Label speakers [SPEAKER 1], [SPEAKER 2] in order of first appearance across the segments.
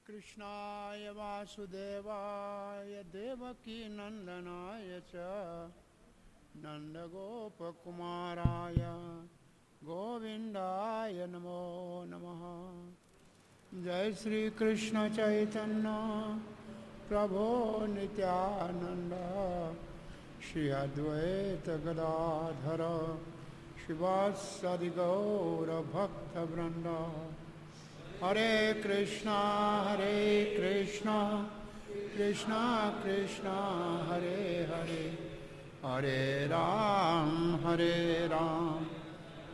[SPEAKER 1] कृष्णाय वासुदेवाय देवकी नंदनाय च नंदगोपकुमाराय गोविंदाय नमो नमः। जय श्री कृष्ण चैतन्य प्रभो नित्यानंद श्री अद्वैत गदाधर शिवासादि गौर भक्तवृंद। हरे कृष्णा कृष्णा कृष्णा हरे हरे, हरे राम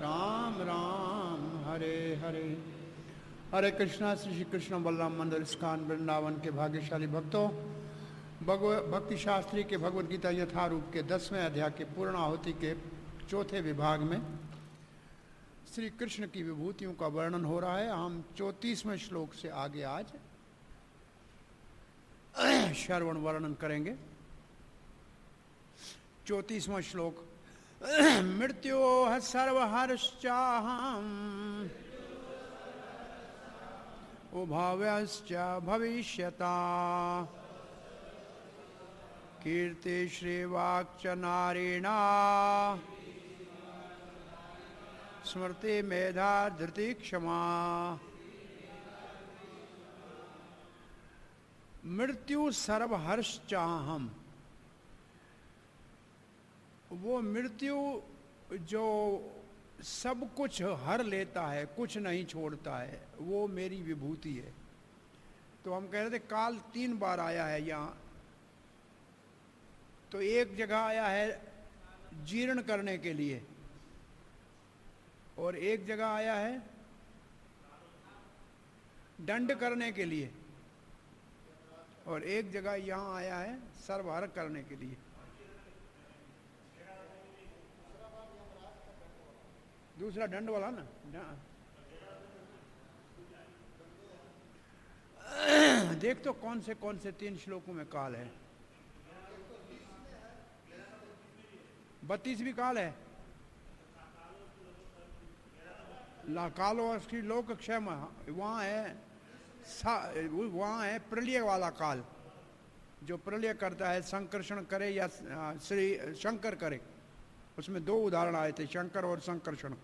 [SPEAKER 1] राम राम हरे हरे। हरे कृष्णा। श्री कृष्ण बलराम मंदिर इस्कॉन वृंदावन के भाग्यशाली भक्तों, भक्ति शास्त्री के भगवद गीता यथारूप के 10वें अध्याय के पूर्णाहुति के चौथे विभाग में श्री कृष्ण की विभूतियों का वर्णन हो रहा है। हम 34वें श्लोक से आगे आज श्रवण वर्णन करेंगे। 34वां श्लोक। मृत्यो सर्वहर्षाहम उभाव्यश्च भविष्यता कीर्ति श्रीवाक्च नारिणा स्मृति मेधा धृति क्षमा। मृत्यु सर्वहर्ष चाहम। वो मृत्यु जो सब कुछ हर लेता है, कुछ नहीं छोड़ता है, वो मेरी विभूति है। तो हम कह रहे थे काल 3 बार आया है यहाँ। तो एक जगह आया है जीर्ण करने के लिए, और एक जगह आया है दंड करने के लिए, और एक जगह यहाँ आया है सर्वहर करने के लिए। दूसरा दंड वाला ना। देख तो कौन से 3 श्लोकों में काल है। 32 भी काल है। कालो अस्ति लोक क्षम, वहाँ है प्रलय वाला काल, जो प्रलय करता है, संकर्षण करे या श्री शंकर करे। उसमें 2 उदाहरण आए थे, शंकर और संकर्षण।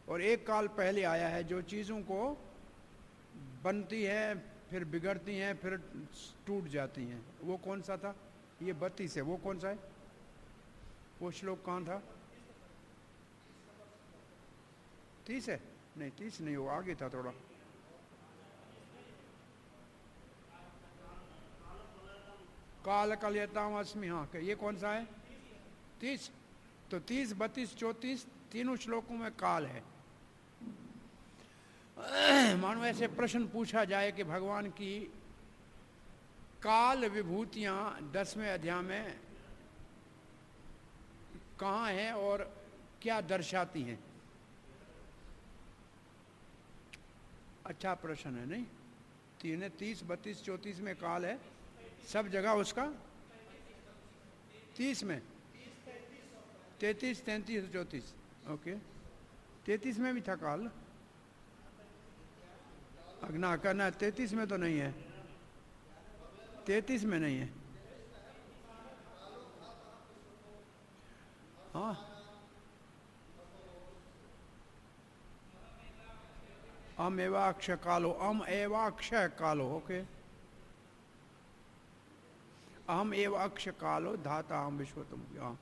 [SPEAKER 1] और एक काल पहले आया है जो चीज़ों को बनती है, फिर बिगड़ती हैं, फिर टूट जाती हैं। वो कौन सा था? ये 32 है। वो कौन सा है? वो श्लोक कहाँ था? 30 है? नहीं 30 नहीं, वो आगे था थोड़ा। काल कलयताम अस्मि। हाँ, ये कौन सा है? 30। तो 30, 32, 34 तीनों श्लोकों में काल है। मानो ऐसे प्रश्न पूछा जाए कि भगवान की काल विभूतियां 10वें अध्याय में कहाँ हैं और क्या दर्शाती हैं? अच्छा प्रश्न है नहीं? 30, 32, 34 में काल है, सब जगह उसका 30 में 33, 33, 34। ओके, 33 में भी था काल। अग्ना करना 33 में तो नहीं है, 33 में नहीं है। हाँ, अम एवाक्ष कालो, अम एवाक्ष कालो। ओके, अहम एवाक्ष कालो धाता हम विश्वतम। हाँ,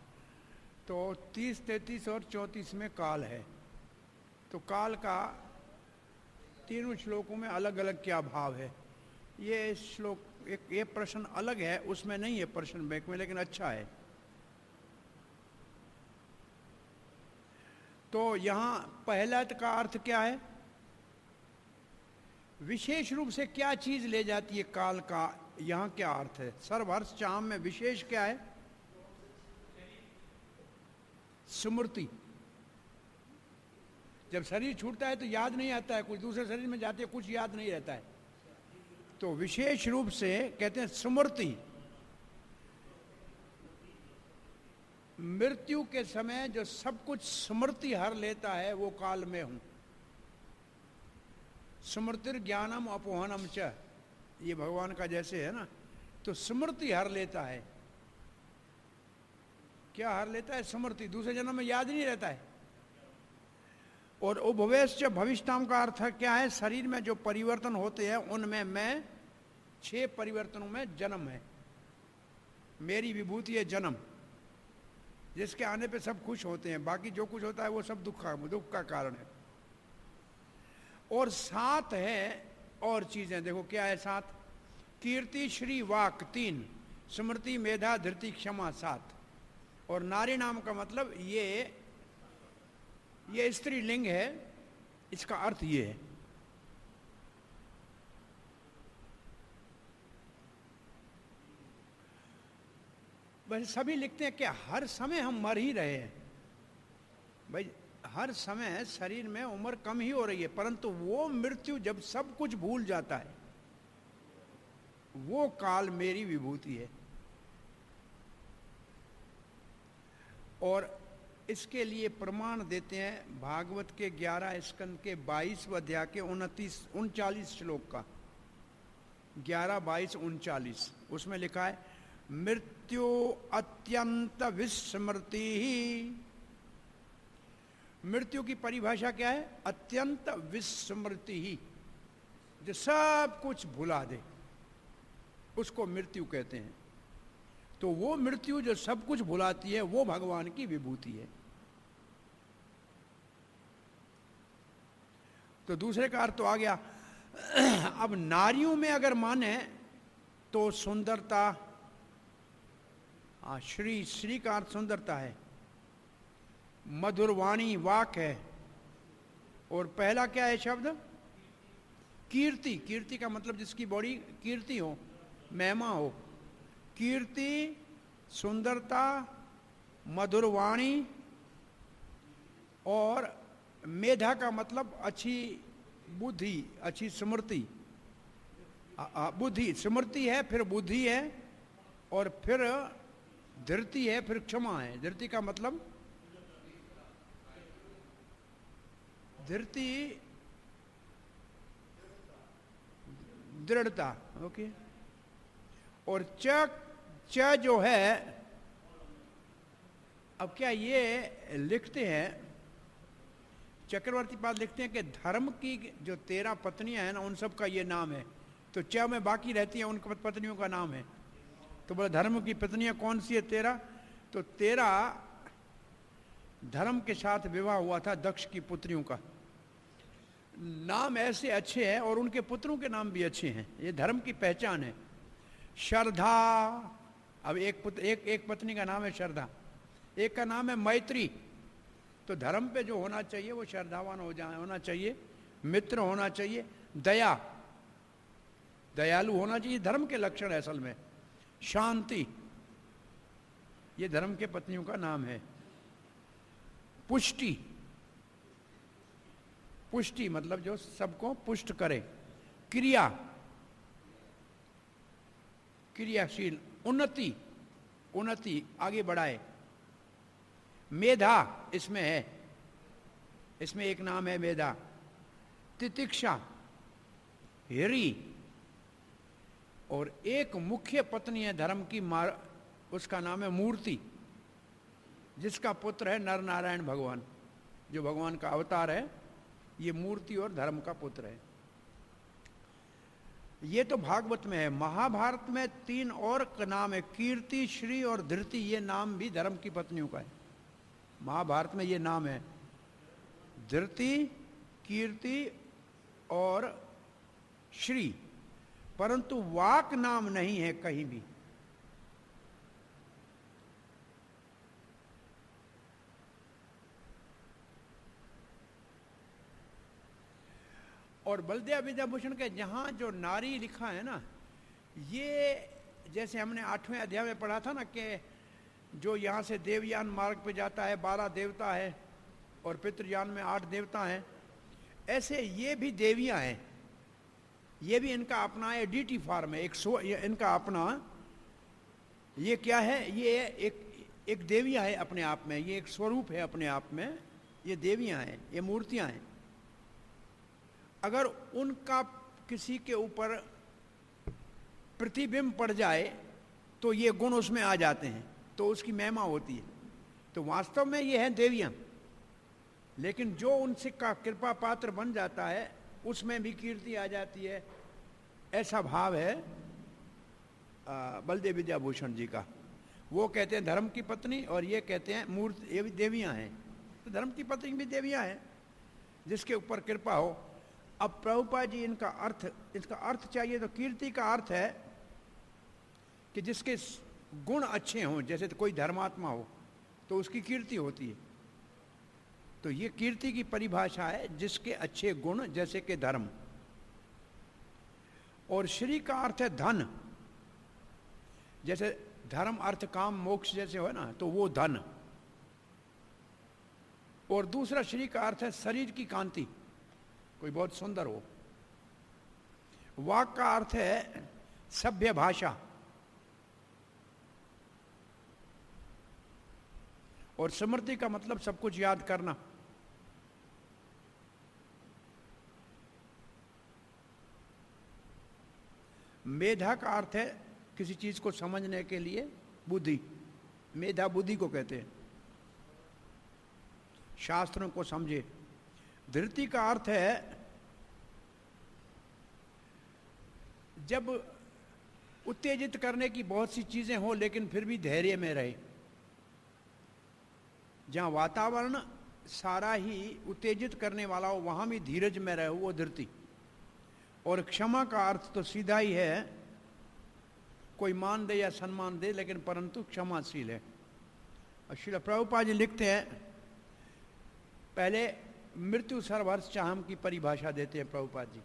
[SPEAKER 1] तो 30, 33 और 34 में काल है। तो काल का तीनों श्लोकों में अलग अलग क्या भाव है? ये श्लोक एक ये प्रश्न अलग है, उसमें नहीं है प्रश्न बैंक में, लेकिन अच्छा है। तो यहां पहला का अर्थ क्या है? विशेष रूप से क्या चीज ले जाती है काल का, यहां क्या अर्थ है? सर्वहर्ष चाम में विशेष क्या है? स्मृति। जब शरीर छूटता है तो याद नहीं आता है, कुछ दूसरे शरीर में जाते हैं, कुछ याद नहीं रहता है। तो विशेष रूप से कहते हैं स्मृति। मृत्यु के समय जो सब कुछ स्मृति हर लेता है वो काल में हूं। स्मृतिर ज्ञानम अपोहनम च, ये भगवान का जैसे है ना। तो स्मृति हर लेता है। क्या हर लेता है? स्मृति। दूसरे जन्म में याद नहीं रहता है। और उभवेश्च भविष्यताम का अर्थ क्या है? शरीर में जो परिवर्तन होते हैं उनमें मैं 6 परिवर्तनों में जन्म है। मेरी विभूति है जन्म, जिसके आने पे सब खुश होते हैं, बाकी जो कुछ होता है वो सब दुख का कारण है। और 7 है और चीजें, देखो क्या है 7? कीर्ति, श्री, वाक 3, स्मृति, मेधा, धृति, क्षमा 7। और नारी नाम का मतलब ये स्त्रीलिंग है, इसका अर्थ ये है। वैसे सभी लिखते हैं कि हर समय हम मर ही रहे हैं। भाई हर समय शरीर में उम्र कम ही हो रही है, परंतु वो मृत्यु जब सब कुछ भूल जाता है, वो काल मेरी विभूति है। और इसके लिए प्रमाण देते हैं भागवत के 11 स्कंद के 22 अध्याय के 39 श्लोक का। 11, 22, 39 उसमें लिखा है मृत्यु अत्यंत विस्मृति ही। मृत्यु की परिभाषा क्या है? अत्यंत विस्मृति ही, जो सब कुछ भुला दे उसको मृत्यु कहते हैं। तो वो मृत्यु जो सब कुछ भुलाती है वो भगवान की विभूति है। तो दूसरे का अर्थ तो आ गया। अब नारियों में अगर माने तो सुंदरता, श्री का अर्थ सुंदरता है। मधुरवाणी वाक है। और पहला क्या है शब्द? कीर्ति। कीर्ति का मतलब जिसकी बड़ी कीर्ति हो, महिमा हो। कीर्ति, सुंदरता, मधुरवाणी। और मेधा का मतलब अच्छी बुद्धि, अच्छी स्मृति। बुद्धि, स्मृति है, फिर बुद्धि है, और फिर धृति है, फिर क्षमा है। धृति का मतलब धृति दृढ़ता, ओके। और च जो है, अब क्या ये लिखते हैं चक्रवर्ती पाद लिखते हैं कि धर्म की जो 13 पत्नियां हैं ना, उन सब का ये नाम है। तो च में बाकी रहती हैं उन पत्नियों का नाम है। तो बोले धर्म की पत्नियां कौन सी है? 13। तो 13 धर्म के साथ विवाह हुआ था दक्ष की पुत्रियों का। नाम ऐसे अच्छे हैं और उनके पुत्रों के नाम भी अच्छे हैं। ये धर्म की पहचान है। श्रद्धा, अब एक पत्नी का नाम है श्रद्धा, एक का नाम है मैत्री। तो धर्म पे जो होना चाहिए वो श्रद्धावान होना चाहिए, मित्र होना चाहिए, दया, दयालु होना चाहिए, धर्म के लक्षण है असल में। शांति, ये धर्म के पत्नियों का नाम है। पुष्टि, पुष्टि मतलब जो सबको पुष्ट करे। क्रिया, क्रियाशील। उन्नति, उन्नति आगे बढ़ाए। मेधा इसमें है, इसमें एक नाम है मेधा। तितिक्षा, हिरी। और एक मुख्य पत्नी है धर्म की, उसका नाम है मूर्ति, जिसका पुत्र है नर नारायण भगवान, जो भगवान का अवतार है। ये मूर्ति और धर्म का पुत्र है। ये तो भागवत में है। महाभारत में 3 और का नाम है, कीर्ति, श्री और धृति। ये नाम भी धर्म की पत्नियों का है। महाभारत में ये नाम है, धृति, कीर्ति और श्री। परंतु वाक नाम नहीं है कहीं भी। और बलदेव विद्याभूषण के जहां जो नारी लिखा है ना, ये जैसे हमने 8वें अध्याय में पढ़ा था ना कि जो यहाँ से देवयान मार्ग पे जाता है 12 देवता है और पितृयान में 8 देवता हैं, ऐसे ये भी देवियां हैं। ये भी इनका अपना एडिटी फॉर्म है, इनका अपना, ये क्या है, ये एक देवियां है अपने आप में, ये एक स्वरूप है अपने आप में, ये देवियां हैं, ये मूर्तियां हैं। अगर उनका किसी के ऊपर प्रतिबिंब पड़ जाए तो ये गुण उसमें आ जाते हैं, तो उसकी महिमा होती है। तो वास्तव में ये है देवियां, लेकिन जो उनसे का कृपा पात्र बन जाता है उसमें भी कीर्ति आ जाती है। ऐसा भाव है बलदेव विद्याभूषण जी का। वो कहते हैं धर्म की पत्नी, और ये कहते हैं मूर्ति, ये भी देवियां हैं। तो धर्म की पत्नी भी देवियां हैं जिसके ऊपर कृपा हो। अब प्रभुपाद जी इसका अर्थ चाहिए तो कीर्ति का अर्थ है कि जिसके गुण अच्छे हों, जैसे तो कोई धर्मात्मा हो तो उसकी कीर्ति होती है। तो ये कीर्ति की परिभाषा है जिसके अच्छे गुण, जैसे कि धर्म। और श्री का अर्थ है धन, जैसे धर्म अर्थ काम मोक्ष जैसे हो ना, तो वो धन। और दूसरा श्री का अर्थ है शरीर की कांति, कोई बहुत सुंदर हो। वाक का अर्थ है सभ्य भाषा, और स्मृति का मतलब सब कुछ याद करना। मेधा का अर्थ है किसी चीज को समझने के लिए बुद्धि, मेधा बुद्धि को कहते हैं, शास्त्रों को समझे। धृति का अर्थ है जब उत्तेजित करने की बहुत सी चीजें हो लेकिन फिर भी धैर्य में रहे। जहां वातावरण सारा ही उत्तेजित करने वाला हो वहां भी धीरज में रहे, वो धृति। और क्षमा का अर्थ तो सीधा ही है, कोई मान दे या सम्मान दे लेकिन परंतु क्षमाशील है। और श्रील प्रभुपाद जी लिखते हैं, पहले मृत्यु सर्वहर्ष चाहम की परिभाषा देते हैं प्रभुपाद जी।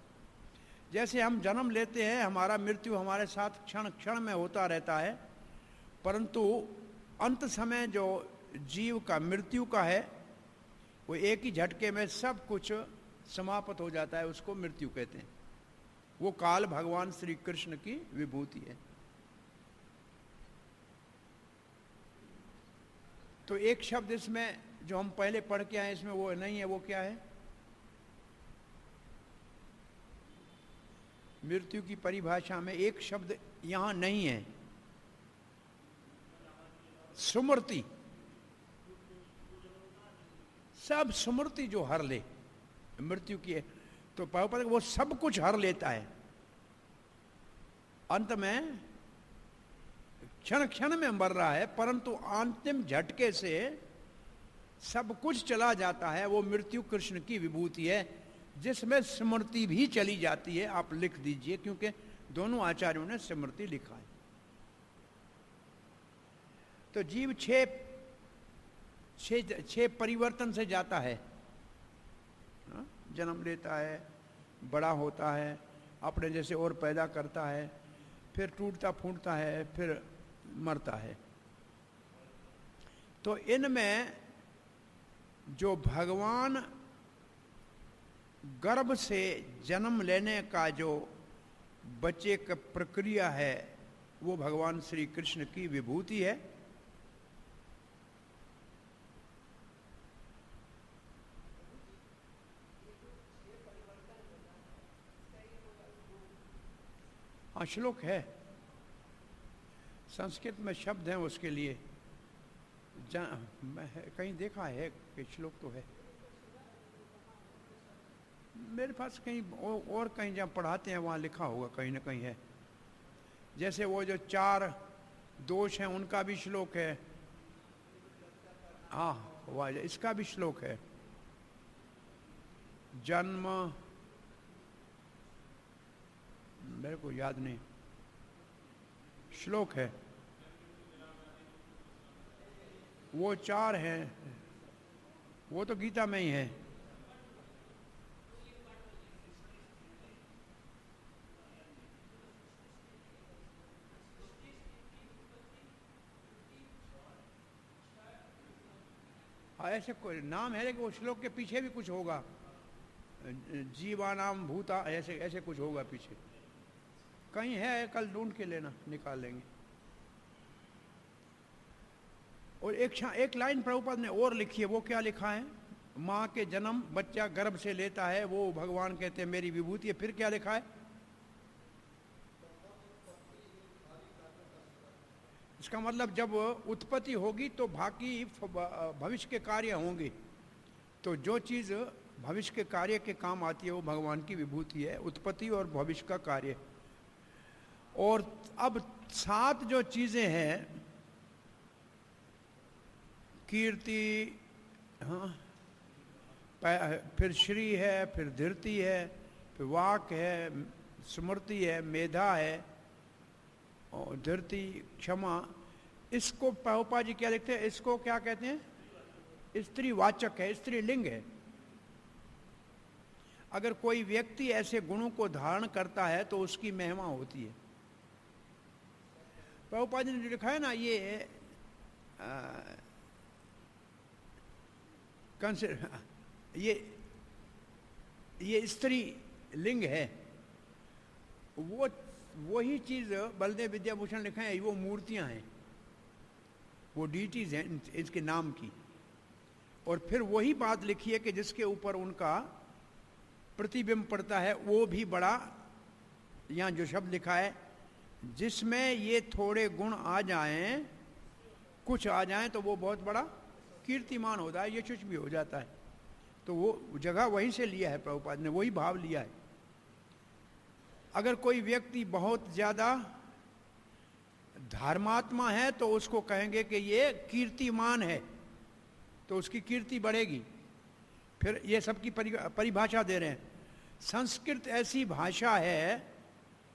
[SPEAKER 1] जैसे हम जन्म लेते हैं, हमारा मृत्यु हमारे साथ क्षण क्षण में होता रहता है, परंतु अंत समय जो जीव का मृत्यु का है वो एक ही झटके में सब कुछ समाप्त हो जाता है, उसको मृत्यु कहते हैं। वो काल भगवान श्री कृष्ण की विभूति है। तो एक शब्द इसमें जो हम पहले पढ़ के आए इसमें वो नहीं है, वो क्या है? मृत्यु की परिभाषा में एक शब्द यहां नहीं है, सुमृति। सब स्मृति जो हर ले मृत्यु की है, तो प्रभुपाद वो सब कुछ हर लेता है। अंत में क्षण क्षण में मर रहा है, परंतु अंतिम झटके से सब कुछ चला जाता है। वो मृत्यु कृष्ण की विभूति है जिसमें स्मृति भी चली जाती है। आप लिख दीजिए, क्योंकि दोनों आचार्यों ने स्मृति लिखा है। तो जीव छह परिवर्तन से जाता है, जन्म लेता है, बड़ा होता है, अपने जैसे और पैदा करता है, फिर टूटता फूटता है, फिर मरता है। तो इनमें जो भगवान गर्भ से जन्म लेने का जो बच्चे का प्रक्रिया है, वो भगवान श्री कृष्ण की विभूति है। हाँ, श्लोक है, संस्कृत में शब्द हैं उसके लिए। कहीं देखा है कि श्लोक तो है मेरे पास, कहीं और कहीं जहाँ पढ़ाते हैं वहाँ लिखा होगा, कहीं ना कहीं है। जैसे वो जो 4 दोष हैं उनका भी श्लोक है। हाँ, वह इसका भी श्लोक है। जन्म, मेरे को याद नहीं, श्लोक है वो 4 हैं, वो तो गीता में ही है। ऐसे कोई नाम है, लेकिन वो श्लोक के पीछे भी कुछ होगा, जीवानाम भूता, ऐसे ऐसे कुछ होगा पीछे कहीं है, कल ढूंढ के लेना, निकाल लेंगे। और एक लाइन प्रभुपाद ने और लिखी है, वो क्या लिखा है? माँ के जन्म बच्चा गर्भ से लेता है, वो भगवान कहते हैं मेरी विभूति है। फिर क्या लिखा है? इसका मतलब जब उत्पत्ति होगी तो बाकी भविष्य के कार्य होंगे, तो जो चीज़ भविष्य के कार्य के काम आती है वो भगवान की विभूति है, उत्पत्ति और भविष्य का कार्य। और अब 7 जो चीज़ें हैं, कीर्ति, हाँ, फिर श्री है, फिर धृति है, फिर वाक है, स्मृति है, मेधा है और धृति, क्षमा। इसको प्रभुपाद जी क्या लिखते हैं? इसको क्या कहते हैं? स्त्रीवाचक है, स्त्रीलिंग है। अगर कोई व्यक्ति ऐसे गुणों को धारण करता है तो उसकी महिमा होती है। प्रभुपाद जी ने जो लिखा है ना, ये स्त्री लिंग है, वही चीज बलदेव विद्याभूषण लिखा है, वो मूर्तियां हैं, वो डीटीज हैं इसके नाम की। और फिर वही बात लिखी है कि जिसके ऊपर उनका प्रतिबिंब पड़ता है वो भी बड़ा, यहाँ जो शब्द लिखा है, जिसमें ये थोड़े गुण आ जाएं, कुछ आ जाएं तो वो बहुत बड़ा कीर्तिमान होता है, यशस्वी भी हो जाता है। तो वो जगह वहीं से लिया है, प्रभुपाद ने वही भाव लिया है। अगर कोई व्यक्ति बहुत ज्यादा धर्मात्मा है तो उसको कहेंगे कि ये कीर्तिमान है, तो उसकी कीर्ति बढ़ेगी। फिर ये सबकी परिभाषा दे रहे हैं। संस्कृत ऐसी भाषा है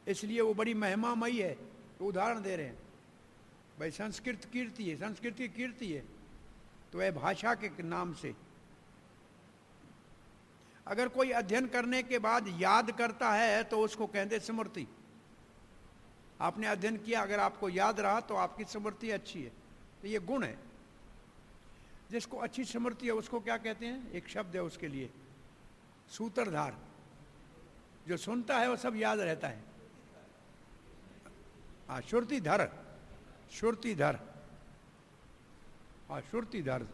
[SPEAKER 1] इसलिए वो बड़ी महिमामयी है, तो उदाहरण दे रहे हैं, भाई संस्कृत कीर्ति है, संस्कृत की कीर्ति है, तो वह भाषा के नाम से। अगर कोई अध्ययन करने के बाद याद करता है तो उसको कहते स्मृति। आपने अध्ययन किया, अगर आपको याद रहा तो आपकी स्मृति अच्छी है, तो ये गुण है। जिसको अच्छी स्मृति है उसको क्या कहते हैं? एक शब्द है उसके लिए, सूत्रधार। जो सुनता है वो सब याद रहता है। हाँ, श्रुतिधर, श्रुतिधर, हाँ श्रुतिधर।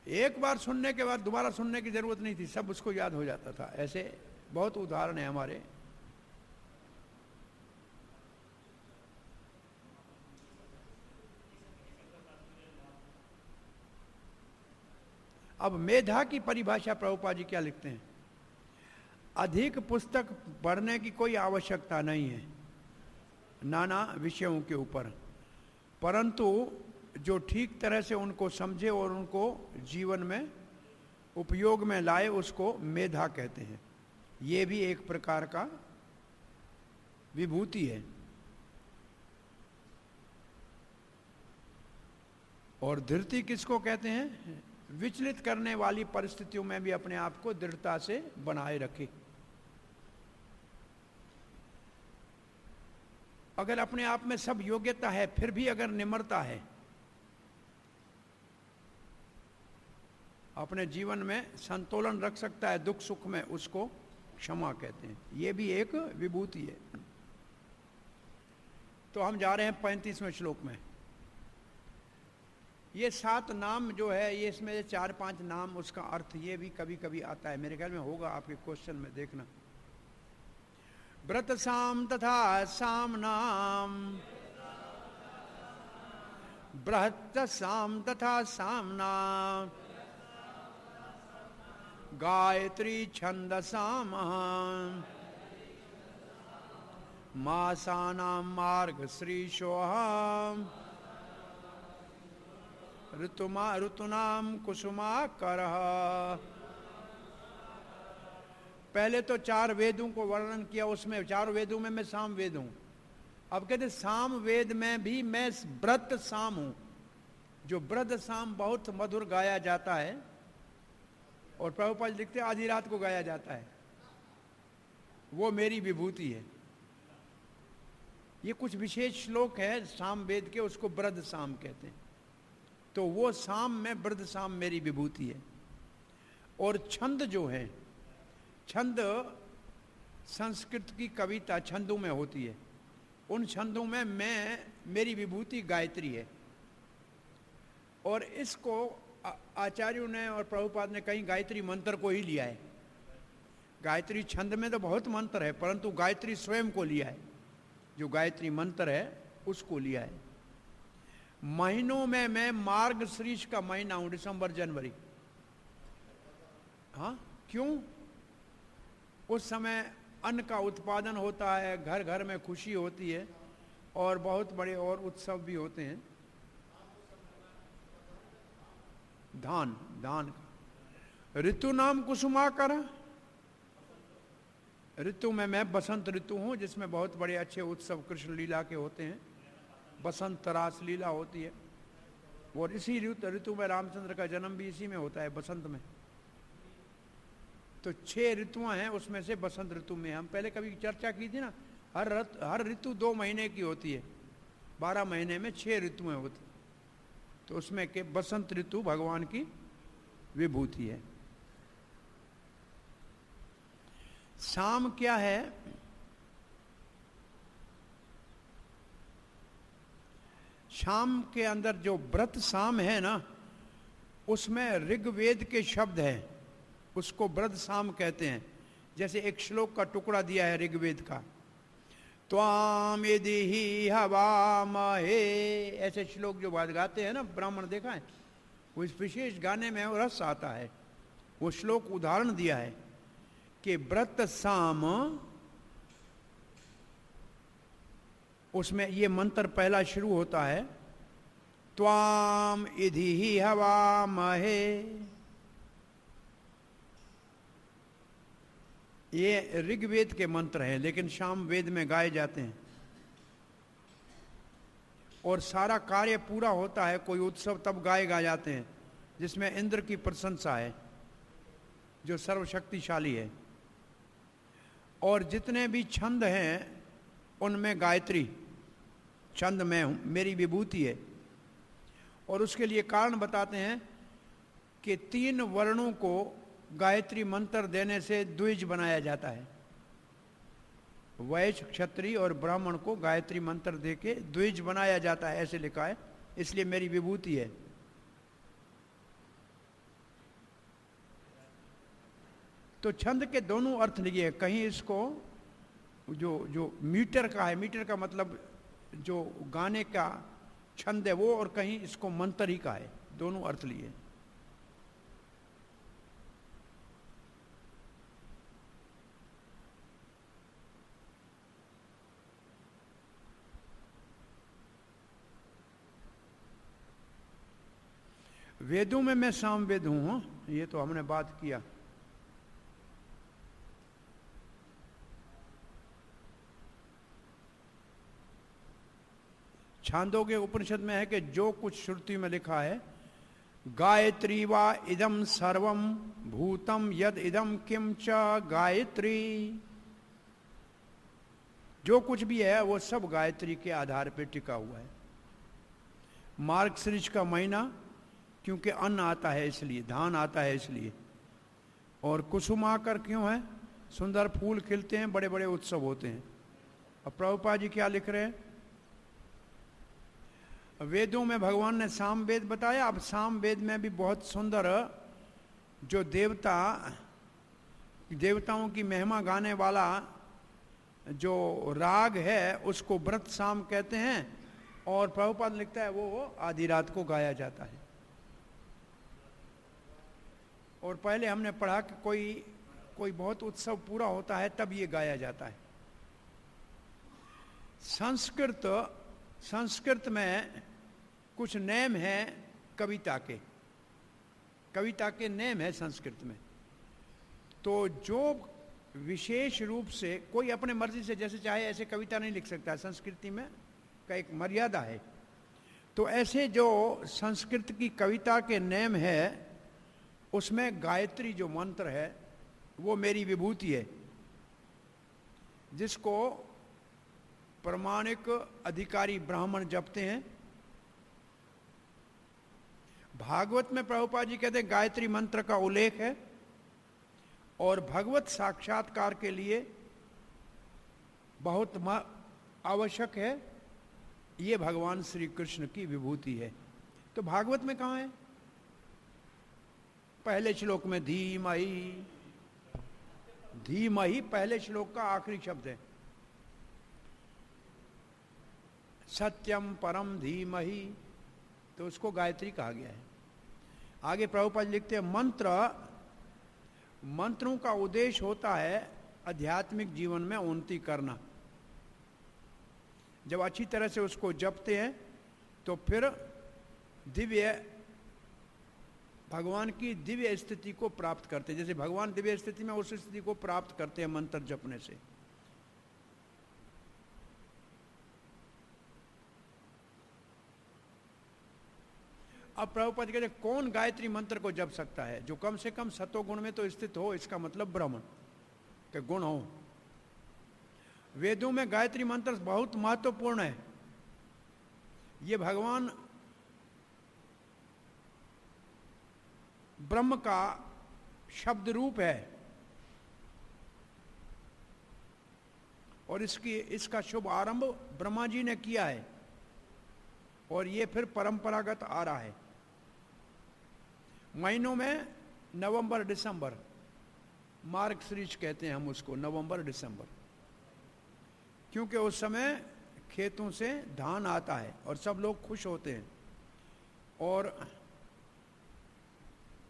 [SPEAKER 1] एक बार सुनने के बाद दोबारा सुनने की जरूरत नहीं थी, सब उसको याद हो जाता था। ऐसे बहुत उदाहरण है हमारे। अब मेधा की परिभाषा प्रभुपाद जी क्या लिखते हैं? अधिक पुस्तक पढ़ने की कोई आवश्यकता नहीं है नाना विषयों के ऊपर, परंतु जो ठीक तरह से उनको समझे और उनको जीवन में उपयोग में लाए उसको मेधा कहते हैं। ये भी एक प्रकार का विभूति है। और धृति किसको कहते हैं? विचलित करने वाली परिस्थितियों में भी अपने आप को दृढ़ता से बनाए रखे। अगर अपने आप में सब योग्यता है फिर भी अगर निम्रता है, अपने जीवन में संतुलन रख सकता है दुख सुख में, उसको क्षमा कहते हैं। ये भी एक विभूति है। तो हम जा रहे हैं 35वें श्लोक में। ये 7 नाम जो है, ये इसमें 4-5 नाम, उसका अर्थ ये भी कभी कभी आता है, मेरे ख्याल में होगा आपके क्वेश्चन में, देखना। व्रत साम तथा साम नाम, बृहत साम तथा साम नाम, गायत्री छंद साम, मासानाम मार्ग श्रीशोहम, ऋतुनाम कुसुमाकरः, पहले तो 4 वेदों को वर्णन किया, उसमें 4 वेदों में मैं साम वेद हूं। अब कहते साम वेद में भी मैं व्रत साम हूं। जो व्रत साम बहुत मधुर गाया जाता है, और प्रभुपाद लिखते हैं आधी रात को गाया जाता है, वो मेरी विभूति है। ये कुछ विशेष श्लोक है साम वेद के, उसको व्रत साम कहते हैं। तो वो साम में व्रत साम मेरी विभूति है। और छंद जो है, छंद संस्कृत की कविता छंदों में होती है। उन छंदों में मेरी विभूति गायत्री है। और इसको आचार्यों ने और प्रभुपाद ने कहीं गायत्री मंत्र को ही लिया है। गायत्री छंद में तो बहुत मंत्र है, परंतु गायत्री स्वयं को लिया है। जो गायत्री मंत्र है उसको लिया है। महीनों में मैं मार्गशीर्ष का महीना हूं, दिसंबर जनवरी। हाँ, क्यों? उस समय अन्न का उत्पादन होता है, घर घर में खुशी होती है, और बहुत बड़े और उत्सव भी होते हैं। धान का ऋतु नाम कुसुमाकर। ऋतु में मैं बसंत ऋतु हूं, जिसमें बहुत बड़े अच्छे उत्सव कृष्ण लीला के होते हैं। बसंत रास लीला होती है, और इसी ऋतु में रामचंद्र का जन्म भी इसी में होता है, बसंत में। तो 6 ऋतुआं हैं, उसमें से बसंत ऋतु में हम पहले कभी चर्चा की थी ना। हर ऋतु 2 महीने की होती है, 12 महीने में 6 ऋतुएं होती। तो उसमें के बसंत ऋतु भगवान की विभूति है। साम क्या है? शाम के अंदर जो व्रत साम है ना, उसमें ऋग्वेद के शब्द हैं, उसको व्रत साम कहते हैं। जैसे एक श्लोक का टुकड़ा दिया है ऋग्वेद का, त्वाम यदि हवामहे, ऐसे श्लोक जो बात गाते हैं ना ब्राह्मण, देखा है? वो इस विशेष गाने में रस आता है। वो श्लोक उदाहरण दिया है कि व्रत साम, उसमें ये मंत्र पहला शुरू होता है, त्वाम यदि हवामहे। ये ऋग्वेद के मंत्र हैं, लेकिन साम वेद में गाए जाते हैं। और सारा कार्य पूरा होता है, कोई उत्सव तब गाए जाते हैं जिसमें इंद्र की प्रशंसा है, जो सर्वशक्तिशाली है। और जितने भी छंद हैं उनमें गायत्री छंद में मेरी विभूति है। और उसके लिए कारण बताते हैं कि 3 वर्णों को गायत्री मंत्र देने से द्विज बनाया जाता है। वैश्य, क्षत्रिय और ब्राह्मण को गायत्री मंत्र देके द्विज बनाया जाता है, ऐसे लिखा है, इसलिए मेरी विभूति है। तो छंद के दोनों अर्थ लिए, कहीं इसको जो मीटर का है, मीटर का मतलब जो गाने का छंद है वो, और कहीं इसको मंत्र ही का है, दोनों अर्थ लिए। वेदों में मैं सामवेद हूं, ये तो हमने बात किया। छांदोग्य उपनिषद में है कि जो कुछ श्रुति में लिखा है, गायत्री वा इदम सर्वम भूतम यद इदम किम च गायत्री, जो कुछ भी है वो सब गायत्री के आधार पर टिका हुआ है। मार्गशीर्ष का महीना क्योंकि अन्न आता है इसलिए, धान आता है इसलिए। और कुसुमाकर क्यों है? सुंदर फूल खिलते हैं, बड़े बड़े उत्सव होते हैं। अब प्रभुपाद जी क्या लिख रहे हैं? वेदों में भगवान ने साम वेद बताया। अब साम वेद में भी बहुत सुंदर जो देवताओं की महिमा गाने वाला जो राग है उसको व्रत साम कहते हैं। और प्रभुपाद लिखता है वो आधी रात को गाया जाता है। और पहले हमने पढ़ा कि कोई बहुत उत्सव पूरा होता है तब ये गाया जाता है। संस्कृत में कुछ नेम है कविता के नेम है संस्कृत में। तो जो विशेष रूप से कोई अपने मर्जी से जैसे चाहे ऐसे कविता नहीं लिख सकता, संस्कृति में का एक मर्यादा है। तो ऐसे जो संस्कृत की कविता के नेम है उसमें गायत्री जो मंत्र है वो मेरी विभूति है, जिसको प्रमाणिक अधिकारी ब्राह्मण जपते हैं। भागवत में प्रभुपाद जी कहते हैं गायत्री मंत्र का उल्लेख है, और भगवत साक्षात्कार के लिए बहुत आवश्यक है, ये भगवान श्री कृष्ण की विभूति है। तो भागवत में कहाँ है? पहले श्लोक में धीमहि, धीमहि पहले श्लोक का आखिरी शब्द है। सत्यम परम धीमहि, तो उसको गायत्री कहा गया है। आगे प्रभुपाद लिखते हैं मंत्रों का उद्देश्य होता है आध्यात्मिक जीवन में उन्नति करना। जब अच्छी तरह से उसको जपते हैं तो फिर दिव्य भगवान की दिव्य स्थिति को प्राप्त करते हैं। जैसे भगवान दिव्य स्थिति में उस स्थिति को प्राप्त करते हैं मंत्र जपने से। अब प्रभुपाद कहते हैं कौन गायत्री मंत्र को जप सकता है? जो कम से कम सतोगुण में तो स्थित हो, इसका मतलब ब्राह्मण के गुण हो। वेदों में गायत्री मंत्र बहुत महत्वपूर्ण है। ये भगवान ब्रह्म का शब्द रूप है, और इसका शुभ आरंभ ब्रह्मा जी ने किया है, और ये फिर परंपरागत आ रहा है। महीनों में नवंबर दिसंबर, मार्गशीर्ष कहते हैं हम उसको, नवंबर दिसंबर, क्योंकि उस समय खेतों से धान आता है और सब लोग खुश होते हैं। और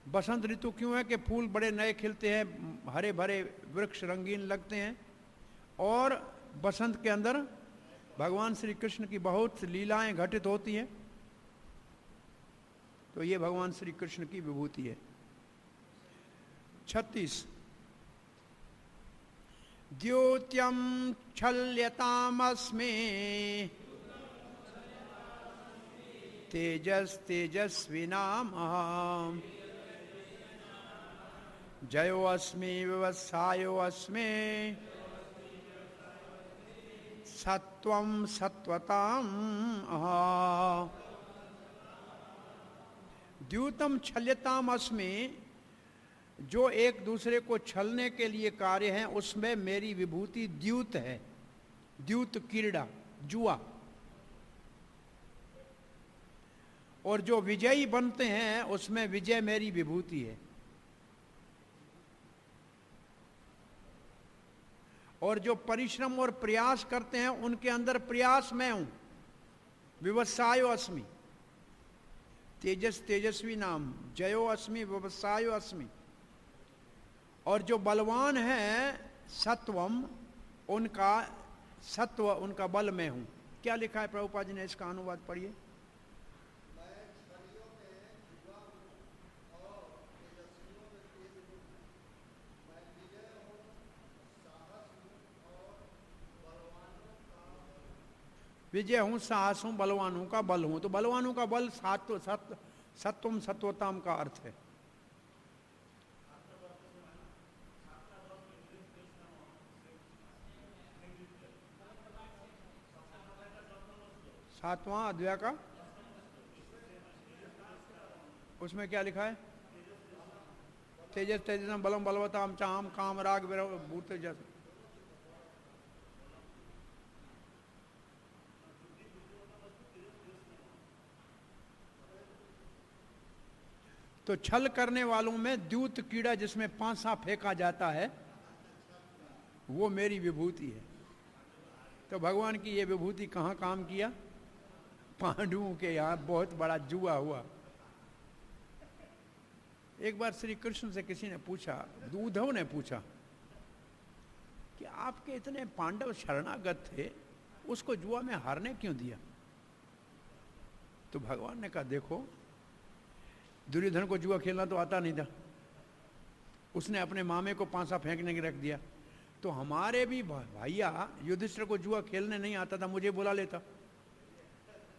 [SPEAKER 1] बसंत ऋतु क्यों है कि फूल बड़े नए खिलते हैं, हरे भरे वृक्ष रंगीन लगते हैं, और बसंत के अंदर भगवान श्री कृष्ण की बहुत लीलाएं घटित होती हैं। तो ये भगवान श्री कृष्ण की विभूति है। 36 द्योत्यम छल्यतामस्मे तेजस तेजस्विनामहम् जयो अस्मि व्यवसायो अस्मि सत्वं सत्वताम अहम्। द्यूतम छल्यताम अस्मि, जो एक दूसरे को छलने के लिए कार्य हैं उसमें मेरी विभूति द्यूत है। द्यूत क्रीड़ा, जुआ। और जो विजयी बनते हैं उसमें विजय मेरी विभूति है। और जो परिश्रम और प्रयास करते हैं उनके अंदर प्रयास मैं हूं। व्यवसायो अस्मि, तेजस तेजस्वी नाम, जयो अस्मि व्यवसायो अस्मि। और जो बलवान है सत्वम, उनका सत्व, उनका बल मैं हूं। क्या लिखा है प्रभुपाद जी ने, इसका अनुवाद पढ़िए। विजय हूं, साहस हूं, बलवानों का बल हूं। तो बलवानों का बल सत्वम सत्वताम का अर्थ है। सातवां अध्याय का उसमें क्या लिखा है? तेजस तेजसम बलम बलवताम चाम काम राग भूत जैसे। तो छल करने वालों में द्यूत कीड़ा, जिसमें पांसा फेंका जाता है, वो मेरी विभूति है। तो भगवान की ये विभूति कहाँ काम किया? पांडवों के यहाँ बहुत बड़ा जुआ हुआ। एक बार श्री कृष्ण से किसी ने पूछा, उद्धव ने पूछा कि आपके इतने पांडव शरणागत थे, उसको जुआ में हारने क्यों दिया? तो भगवान ने कहा, देखो दुर्योधन को जुआ खेलना तो आता नहीं था, उसने अपने मामे को पांसा फेंकने के रख दिया। तो हमारे भी भैया युधिष्ठिर को जुआ खेलने नहीं आता था, मुझे बुला लेता,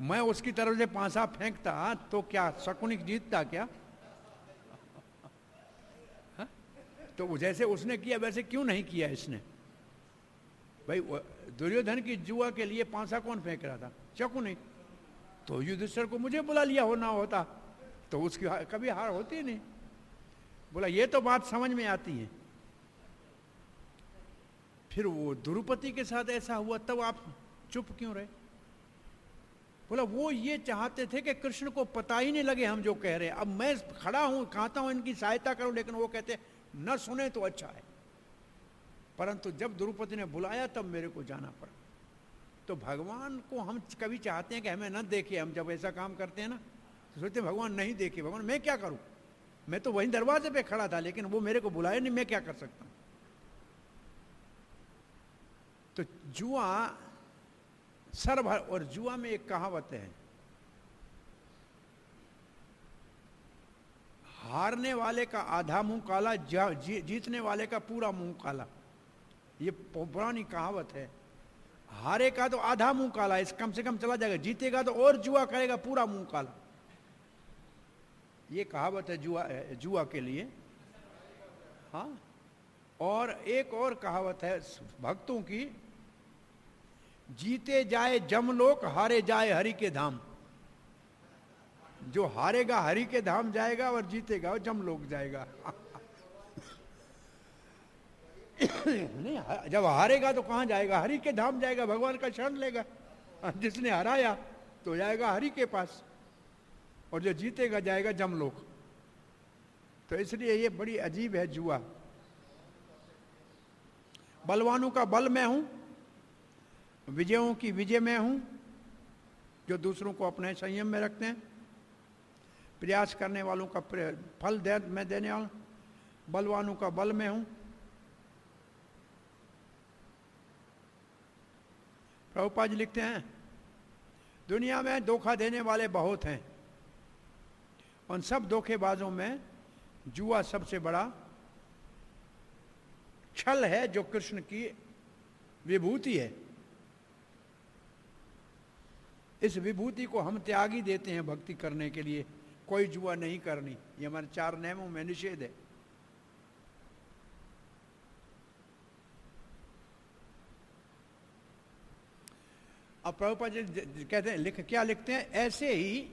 [SPEAKER 1] मैं उसकी तरफ से पांसा फेंकता तो क्या शकुनी जीतता क्या? हा? तो जैसे उसने किया वैसे क्यों नहीं किया इसने? भाई दुर्योधन की जुआ के लिए पांसा कौन फेंक रहा था? शकुनी। तो युधिष्ठिर को मुझे बुला लिया होना होता तो उसकी कभी हार होती नहीं। बोला ये तो बात समझ में आती है। फिर वो द्रौपदी के साथ ऐसा हुआ तब आप चुप क्यों रहे? बोला वो ये चाहते थे कि कृष्ण को पता ही नहीं लगे हम जो कह रहे हैं। अब मैं खड़ा हूं, कहता हूं इनकी सहायता करूं, लेकिन वो कहते न सुने तो अच्छा है। परंतु जब द्रौपदी ने बुलाया तब मेरे को जाना पड़ा। तो भगवान को हम कभी चाहते हैं कि हमें न देखे, हम जब ऐसा काम करते हैं ना तो सोचते हैं भगवान नहीं देखे, भगवान मैं क्या करूं, मैं तो वहीं दरवाजे पे खड़ा था लेकिन वो मेरे को बुलाया नहीं, मैं क्या कर सकता हूं। तो जुआ सर्वभर, और जुआ में एक कहावत है, हारने वाले का आधा मुंह काला, जीतने वाले का पूरा मुंह काला। ये पुरानी कहावत है। हारेगा तो आधा मुंह काला, इस कम से कम चला जाएगा, जीतेगा तो और जुआ करेगा पूरा मुंह काला। ये कहावत है जुआ के लिए। हाँ, और एक और कहावत है भक्तों की, जीते जाए जमलोक, हारे जाए हरि के धाम। जो हारेगा हरि के धाम जाएगा और जीतेगा जमलोक जाएगा। नहीं, जब हारेगा तो कहां जाएगा? हरि के धाम जाएगा, भगवान का शरण लेगा। जिसने हराया तो जाएगा हरि के पास, और जो जीतेगा जाएगा जमलोक। तो इसलिए ये बड़ी अजीब है जुआ। बलवानों का बल मैं हूं, विजयों की विजय मैं हूं, जो दूसरों को अपने संयम में रखते हैं। प्रयास करने वालों का फल मैं देने वाला, बलवानों का बल मैं हूं। प्रभुपाद जी लिखते हैं, दुनिया में धोखा देने वाले बहुत हैं, उन सब धोखेबाजों में जुआ सबसे बड़ा छल है, जो कृष्ण की विभूति है। इस विभूति को हम त्याग ही देते हैं भक्ति करने के लिए। कोई जुआ नहीं करनी, ये हमारे 4 नियमों में निषेध है। अब प्रभुपाद जी कहते हैं, क्या लिखते हैं, ऐसे ही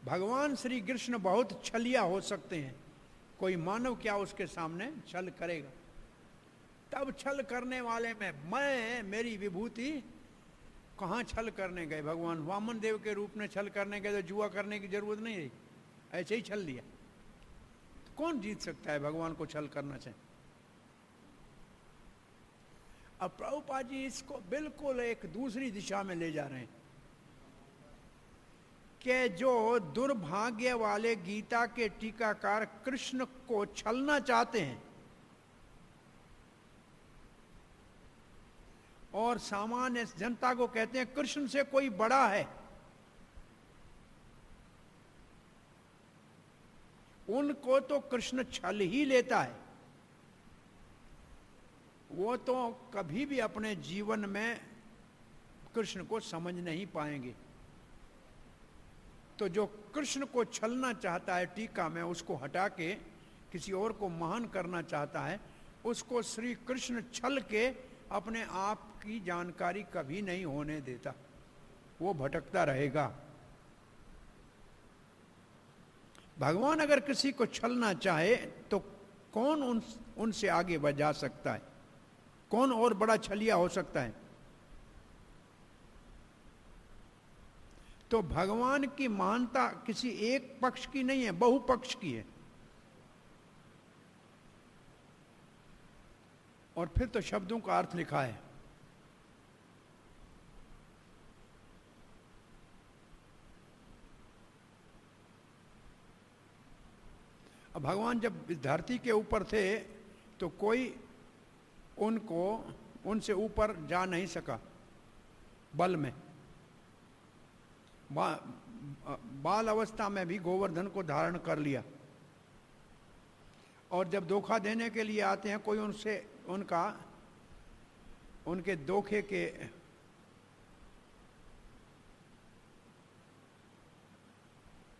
[SPEAKER 1] भगवान श्री कृष्ण बहुत छलिया हो सकते हैं। कोई मानव क्या उसके सामने छल करेगा? तब छल करने वाले में मैं, मेरी विभूति, कहाँ छल करने गए? भगवान वामन देव के रूप में छल करने गए तो जुआ करने की जरूरत नहीं रही, ऐसे ही छल लिया। तो कौन जीत सकता है भगवान को छल करना चाहिए? अब प्रभुपाद जी इसको बिल्कुल एक दूसरी दिशा में ले जा रहे हैं कि जो दुर्भाग्य वाले गीता के टीकाकार कृष्ण को छलना चाहते हैं और सामान्य जनता को कहते हैं कृष्ण से कोई बड़ा है, उनको तो कृष्ण छल ही लेता है। वो तो कभी भी अपने जीवन में कृष्ण को समझ नहीं पाएंगे। तो जो कृष्ण को छलना चाहता है टीका में, उसको हटा के किसी और को महान करना चाहता है, उसको श्री कृष्ण छल के अपने आप की जानकारी कभी नहीं होने देता, वो भटकता रहेगा। भगवान अगर किसी को छलना चाहे तो कौन उनसे आगे बढ़ जा सकता है? कौन और बड़ा छलिया हो सकता है? तो भगवान की महानता किसी एक पक्ष की नहीं है, बहुपक्ष की है। और फिर तो शब्दों का अर्थ लिखा है। अब भगवान जब इस धरती के ऊपर थे तो कोई उनसे ऊपर जा नहीं सका बल में। बाल अवस्था में भी गोवर्धन को धारण कर लिया, और जब धोखा देने के लिए आते हैं कोई उनका उनके धोखे के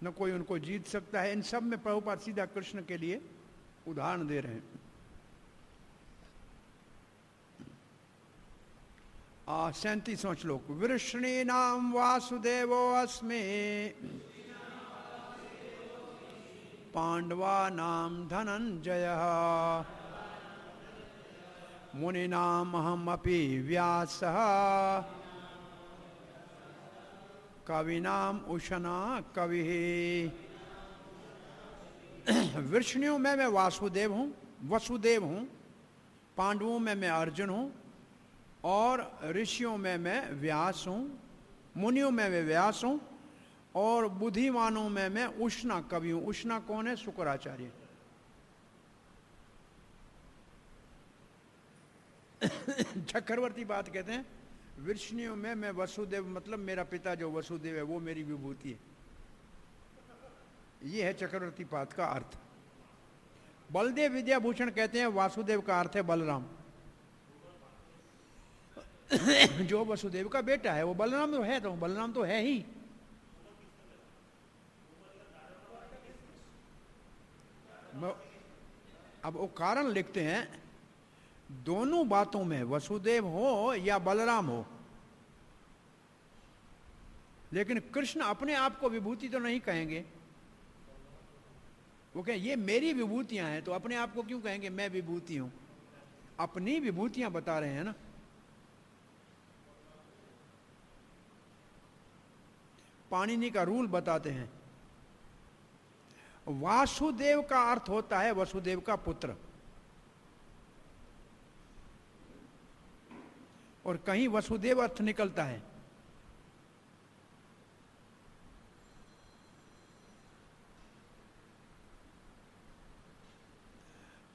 [SPEAKER 1] न कोई उनको जीत सकता है। इन सब में प्रभुपाद सीधा कृष्ण के लिए उदाहरण दे रहे हैं। 37वां श्लोक, वृष्णीनाम वासुदेवो अस्मि पांडवानाम धनंजयः मुनीनाम अहमपि व्यासः कविनाम उशना कवि। वृष्णियों में मैं वसुदेव हूं, पांडवों में मैं अर्जुन हूं, और ऋषियों में मैं व्यास हूं, मुनियों में मैं व्यास हूं, और बुद्धिमानों में मैं उष्णा कवि हूं। उष्णा कौन है? शुक्राचार्य। चक्रवर्ती बात कहते हैं, वृष्णियों में मैं वसुदेव, मतलब मेरा पिता जो वसुदेव है वो मेरी विभूति है। ये है चक्रवर्ती पाद का अर्थ। बलदेव विद्याभूषण कहते हैं वासुदेव का अर्थ है बलराम। जो वसुदेव का बेटा है वो बलराम तो है, बलराम तो है ही। अब वो कारण लिखते हैं, दोनों बातों में वसुदेव हो या बलराम हो, लेकिन कृष्ण अपने आप को विभूति तो नहीं कहेंगे। वो कहें ये मेरी विभूतियां हैं, तो अपने आप को क्यों कहेंगे मैं विभूति हूं? अपनी विभूतियां बता रहे हैं ना। पाणिनि का रूल बताते हैं, वासुदेव का अर्थ होता है वसुदेव का पुत्र, और कहीं वसुदेव अर्थ निकलता है।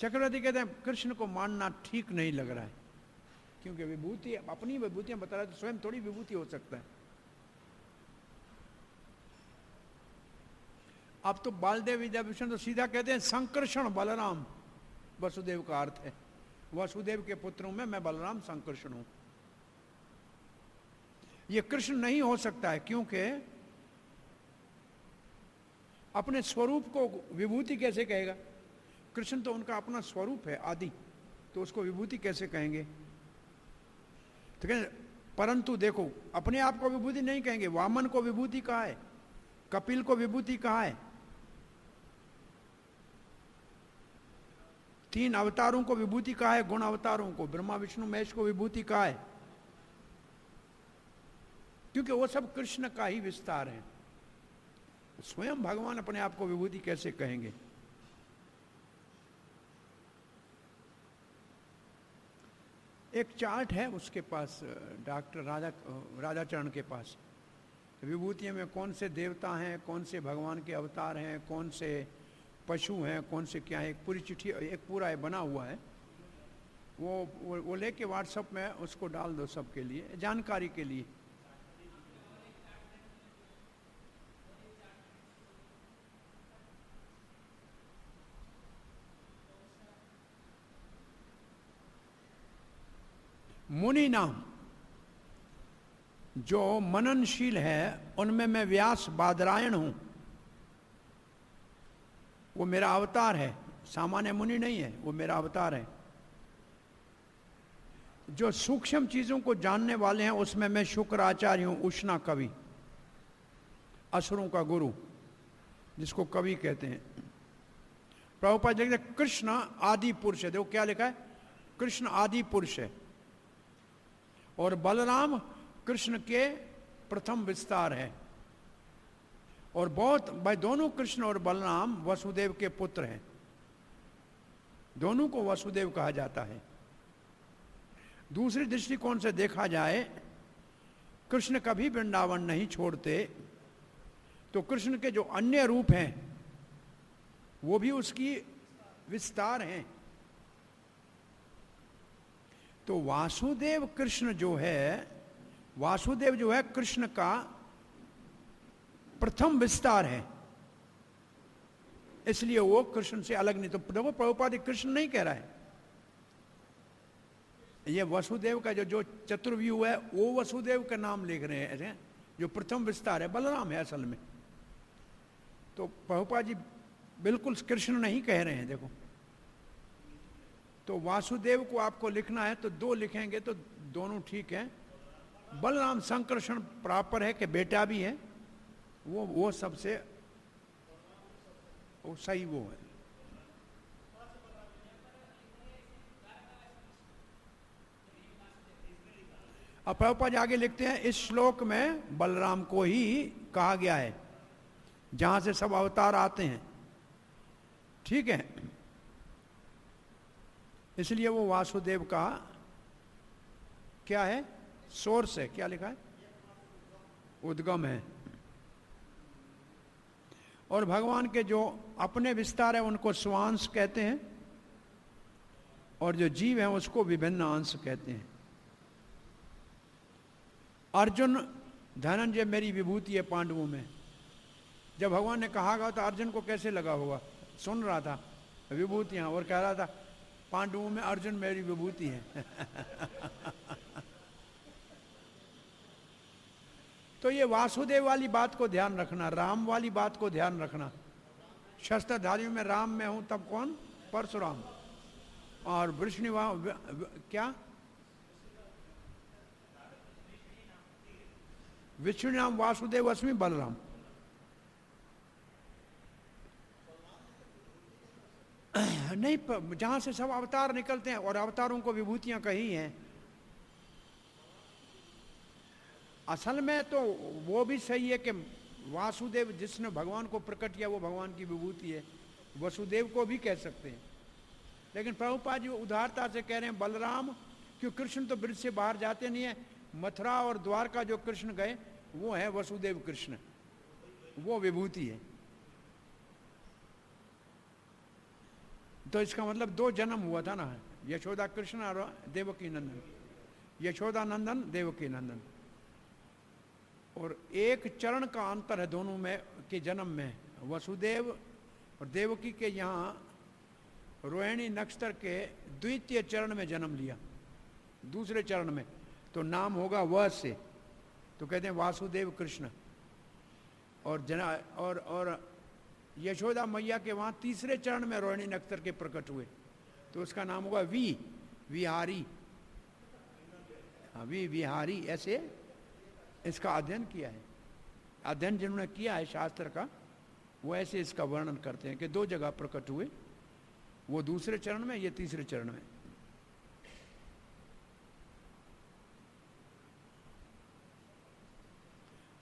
[SPEAKER 1] चक्रवर्ती कहते हैं कृष्ण को मानना ठीक नहीं लग रहा है, क्योंकि विभूति अपनी विभूतियां बता रहा है, तो स्वयं थोड़ी विभूति हो सकता है। अब तो बालदेव विद्याभूषण तो सीधा कहते हैं संकर्षण बलराम वसुदेव का अर्थ है। वसुदेव के पुत्रों में मैं बलराम संकर्षण हूं। ये कृष्ण नहीं हो सकता है, क्योंकि अपने स्वरूप को विभूति कैसे कहेगा? कृष्ण तो उनका अपना स्वरूप है आदि, तो उसको विभूति कैसे कहेंगे? तो कहें, परंतु देखो अपने आप को विभूति नहीं कहेंगे। वामन को विभूति कहा है, कपिल को विभूति कहा है, 3 अवतारों को विभूति कहा है, गुण अवतारों को, ब्रह्मा विष्णु महेश को विभूति कहा है, क्योंकि वो सब कृष्ण का ही विस्तार है। स्वयं भगवान अपने आप को विभूति कैसे कहेंगे? एक चार्ट है उसके पास, डॉक्टर राधाचरण के पास, विभूतियों में कौन से देवता हैं, कौन से भगवान के अवतार हैं, कौन से पशु हैं, कौन से क्या है, एक पूरी चिट्ठी, एक पूरा बना हुआ है। वो लेके व्हाट्सएप में उसको डाल दो सबके लिए, जानकारी के लिए। मुनि नाम जो मननशील है, उनमें मैं व्यास बादरायण हूं, वो मेरा अवतार है। सामान्य मुनि नहीं है, वो मेरा अवतार है। जो सूक्ष्म चीजों को जानने वाले हैं, उसमें मैं शुक्राचार्य हूं, उष्णा कवि, असुरों का गुरु, जिसको कवि कहते हैं। प्रभुपाद लिखते हैं कृष्ण आदि पुरुष है। देखो क्या लिखा है, कृष्ण आदि पुरुष है, और बलराम कृष्ण के प्रथम विस्तार है। और बहुत भाई दोनों कृष्ण और बलराम वसुदेव के पुत्र हैं, दोनों को वसुदेव कहा जाता है। दूसरी दृष्टिकोण से देखा जाए, कृष्ण कभी वृंदावन नहीं छोड़ते, तो कृष्ण के जो अन्य रूप हैं वो भी उसकी विस्तार हैं। तो वासुदेव कृष्ण जो है, वासुदेव जो है कृष्ण का प्रथम विस्तार है, इसलिए वो कृष्ण से अलग नहीं। तो देखो प्रभुपाद कृष्ण नहीं कह रहा है, ये वसुदेव का जो चतुर्व्यूह है वो वसुदेव का नाम लिख रहे हैं, जो प्रथम विस्तार है बलराम है असल में। तो प्रभुपाद जी बिल्कुल कृष्ण नहीं कह रहे हैं। देखो, तो वासुदेव को आपको लिखना है तो दो लिखेंगे तो दोनों ठीक है। बलराम संकर्षण प्रॉपर है कि बेटा भी है, वो सबसे वो सही वो है। अब प्रभुपाद आगे लिखते हैं, इस श्लोक में बलराम को ही कहा गया है जहां से सब अवतार आते हैं, ठीक है। इसलिए वो वासुदेव का क्या है, सोर्स है। क्या लिखा है, उद्गम है। और भगवान के जो अपने विस्तार है उनको स्वांश कहते हैं, और जो जीव है उसको विभिन्न अंश कहते हैं। अर्जुन धनंजय मेरी विभूति है पांडवों में, जब भगवान ने कहा गया तो अर्जुन को कैसे लगा होगा, सुन रहा था विभूतियां और कह रहा था पांडवों में अर्जुन मेरी विभूति है। तो ये वासुदेव वाली बात को ध्यान रखना, राम वाली बात को ध्यान रखना। शस्त्रधारियों में राम में हूं तब कौन, परशुराम। और वृष्णिवा क्या, विष्णु नाम वासुदेव अस्मि बलराम। नहीं, जहां से सब अवतार निकलते हैं और अवतारों को विभूतियां कही हैं। असल में तो वो भी सही है कि वासुदेव जिसने भगवान को प्रकट किया वो भगवान की विभूति है, वसुदेव को भी कह सकते हैं। लेकिन प्रभुपाद जी उदारता से कह रहे हैं बलराम, क्यों कृष्ण तो ब्रज से बाहर जाते नहीं है। मथुरा और द्वारका जो कृष्ण गए वो है वसुदेव कृष्ण, वो विभूति है। तो इसका मतलब दो जन्म हुआ था ना, यशोदा कृष्ण और देवकी नंदन, यशोदा नंदन देवकी नंदन। और एक चरण का अंतर है दोनों में के जन्म में। वसुदेव और देवकी के यहाँ रोहिणी नक्षत्र के द्वितीय चरण में जन्म लिया, दूसरे चरण में तो नाम होगा वह से, तो कहते हैं वासुदेव कृष्ण। और यशोदा मैया के वहाँ तीसरे चरण में रोहिणी नक्षत्र के प्रकट हुए तो उसका नाम होगा विहारी। हाँ, विहारी, ऐसे इसका अध्ययन किया है। अध्ययन जिन्होंने किया है शास्त्र का वो ऐसे इसका वर्णन करते हैं कि दो जगह प्रकट हुए, वो दूसरे चरण में, ये तीसरे चरण में।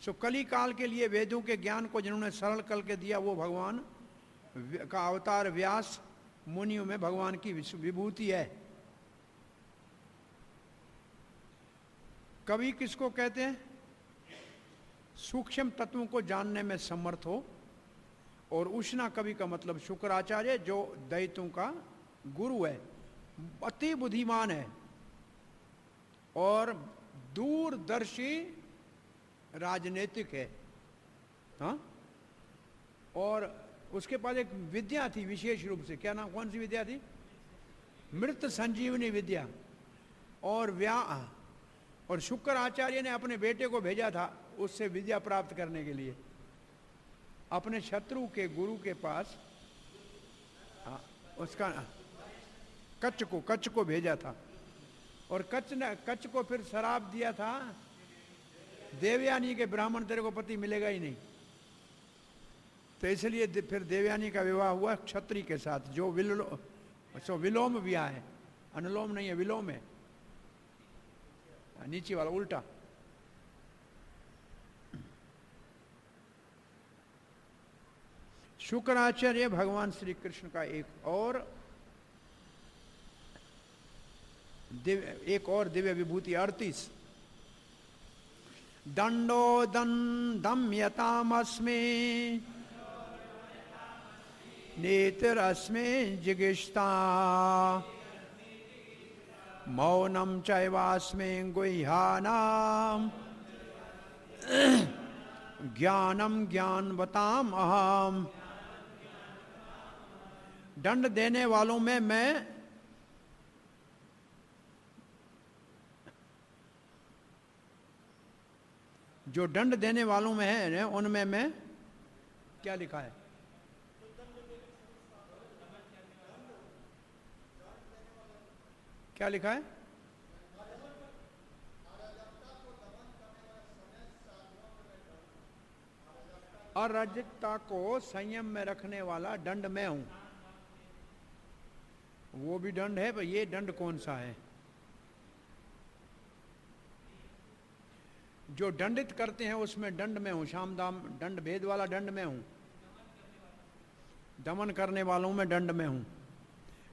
[SPEAKER 1] सो कली काल के लिए वेदों के ज्ञान को जिन्होंने सरल करके दिया वो भगवान का अवतार व्यास मुनियों में भगवान की विभूति है। कवि किसको कहते हैं, सूक्ष्म तत्वों को जानने में समर्थ हो। और उष्णा कवि का मतलब शुक्राचार्य जो दैत्यों का गुरु है, अति बुद्धिमान है और दूरदर्शी राजनीतिक है। हाँ, और उसके पास एक विद्या थी विशेष रूप से, क्या नाम, कौन सी विद्या थी, मृत संजीवनी विद्या। और शुक्र आचार्य ने अपने बेटे को भेजा था उससे विद्या प्राप्त करने के लिए, अपने शत्रु के गुरु के पास। उसका कच्छ को भेजा था और कच्छ को फिर श्राप दिया था, देवयानी के ब्राह्मण तेरे को पति मिलेगा ही नहीं। तो इसलिए फिर देवयानी का विवाह हुआ क्षत्रिय के साथ, जो विलोम विवाह है, अनुलोम नहीं है, विलोम है, नीचे वाला उल्टा। शुक्राचार्य भगवान श्री कृष्ण का एक और दिव्य विभूति 38। दंडो दम्यतामस्मे नेत्रस्मे जिगिष्टा मौनम चैवास्मे गुह्यानाम ज्ञानम ज्ञानवताम अहम। दंड देने वालों में मैं जो दंड देने वालों में है उनमें मैं, क्या लिखा है? क्या लिखा है? अराजकता को संयम में रखने वाला दंड मैं हूं। वो भी दंड है, पर ये दंड कौन सा है? जो दंडित करते हैं उसमें दंड में हूं, शाम दाम दंड भेद वाला दंड में हूं। दमन करने वालों में दंड में हूं।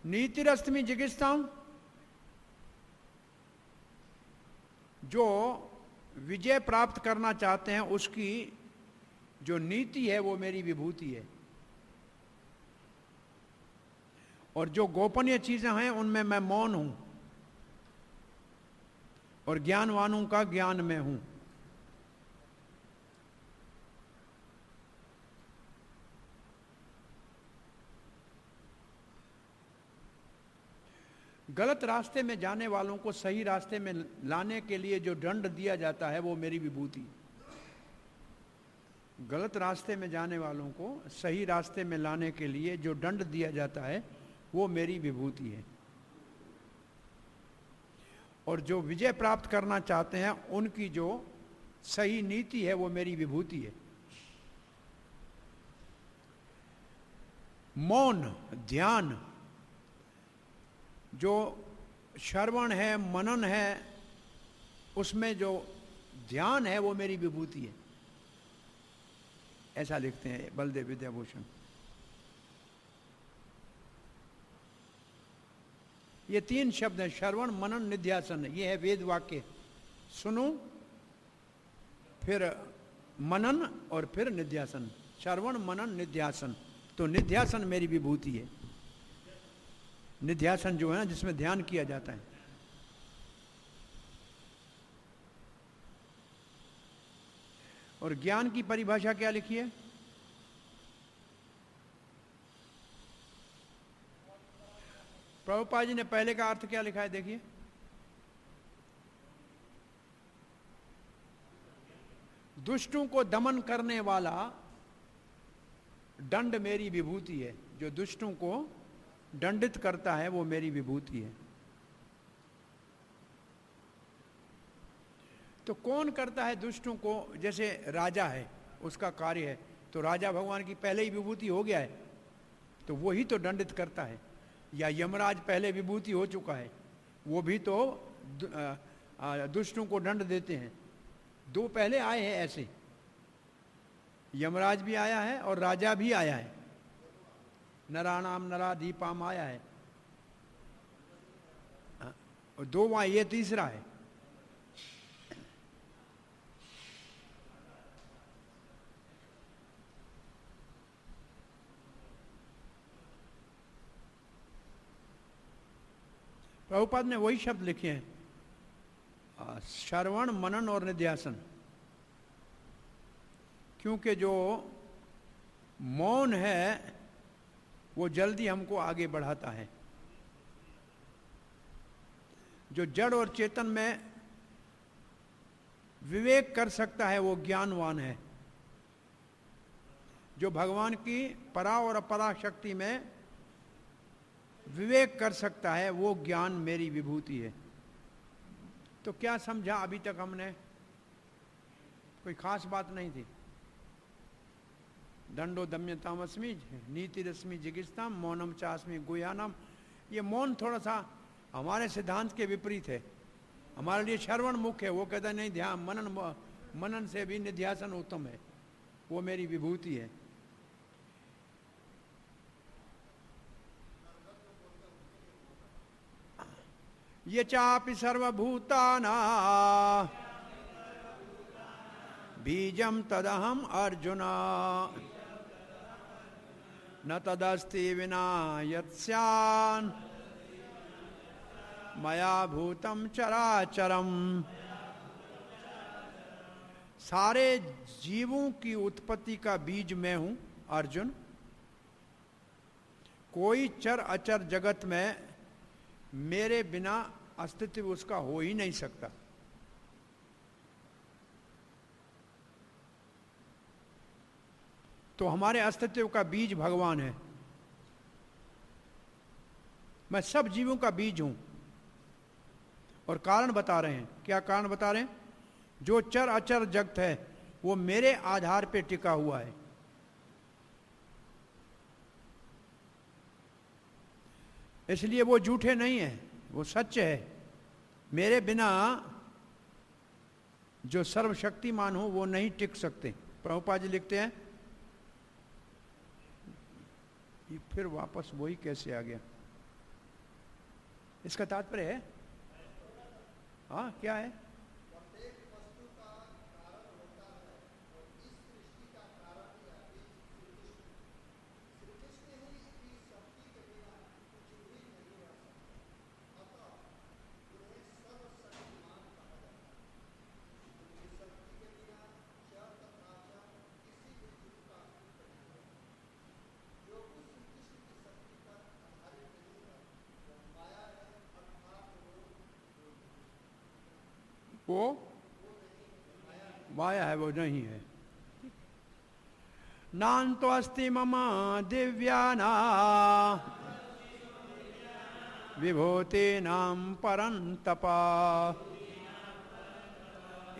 [SPEAKER 1] नीतिरस्तमी जिगिस्ताऊं, जो विजय प्राप्त करना चाहते हैं उसकी जो नीति है वो मेरी विभूति है। और जो गोपनीय चीजें हैं उनमें मैं मौन हूं, और ज्ञानवानों का ज्ञान में हूं। गलत रास्ते में जाने वालों को सही रास्ते में लाने के लिए जो दंड दिया जाता है वो मेरी विभूति। गलत रास्ते में जाने वालों को सही रास्ते में लाने के लिए जो दंड दिया जाता है वो मेरी विभूति है। और जो विजय प्राप्त करना चाहते हैं उनकी जो सही नीति है वो मेरी विभूति है। मौन, ध्यान, जो श्रवण है, मनन है, उसमें जो ध्यान है वो मेरी विभूति है। ऐसा लिखते हैं बलदेव विद्याभूषण। ये 3 शब्द हैं, श्रवण, मनन, निध्यासन। ये है वेद वाक्य। सुनो, फिर मनन और फिर निध्यासन। श्रवण, मनन, निध्यासन। तो निध्यासन मेरी विभूति है। निध्यासन जो है ना, जिसमें ध्यान किया जाता है। और ज्ञान की परिभाषा क्या लिखी है? प्रभुपाद जी ने पहले का अर्थ क्या लिखा है, देखिए। दुष्टों को दमन करने वाला दंड मेरी विभूति है। जो दुष्टों को दंडित करता है वो मेरी विभूति है। तो कौन करता है दुष्टों को? जैसे राजा है, उसका कार्य है, तो राजा भगवान की पहले ही विभूति हो गया है, तो वो ही तो दंडित करता है। या यमराज पहले विभूति हो चुका है, वो भी तो दुष्टों को दंड देते हैं। 2 पहले आए हैं ऐसे, यमराज भी आया है और राजा भी आया है। नराणाम नराधीपाम आया है, और 2 वहां, ये तीसरा है। प्रभुपाद ने वही शब्द लिखे हैं, श्रवण, मनन और निध्यासन। क्योंकि जो मौन है वो जल्दी हमको आगे बढ़ाता है। जो जड़ और चेतन में विवेक कर सकता है वो ज्ञानवान है। जो भगवान की परा और अपरा शक्ति में विवेक कर सकता है वो ज्ञान मेरी विभूति है। तो क्या समझा अभी तक हमने? कोई खास बात नहीं थी। दंडो दम्यतामस्मि, नीतिरस्मि जिगिस्ताम, मौनम चास्मि गुह्यानम। ये मौन थोड़ा सा हमारे सिद्धांत के विपरीत है। हमारे लिए श्रवण मुख्य है, वो कहता नहीं, ध्यान मनन से भी निध्यासन उत्तम है, वो मेरी विभूति है। ये चापि सर्वभूताना बीजम तदहम अर्जुना न तदस्ति विना यत्स्यान् मया भूतम चराचरम। सारे जीवों की उत्पत्ति का बीज मैं हूं अर्जुन। कोई चर अचर जगत में मेरे बिना अस्तित्व उसका हो ही नहीं सकता। तो हमारे अस्तित्व का बीज भगवान है। मैं सब जीवों का बीज हूं। और कारण बता रहे हैं। क्या कारण बता रहे हैं? जो चर अचर जगत है वो मेरे आधार पे टिका हुआ है। इसलिए वो झूठे नहीं है, वो सच है। मेरे बिना जो सर्वशक्तिमान हो वो नहीं टिक सकते। प्रभुपाद जी लिखते हैं, ये फिर वापस वही कैसे आ गया? इसका तात्पर्य है, हाँ क्या है? वो माया है, वो नहीं है। नान्तो अस्ति मम दिव्याना विभूतीनां परन्तपा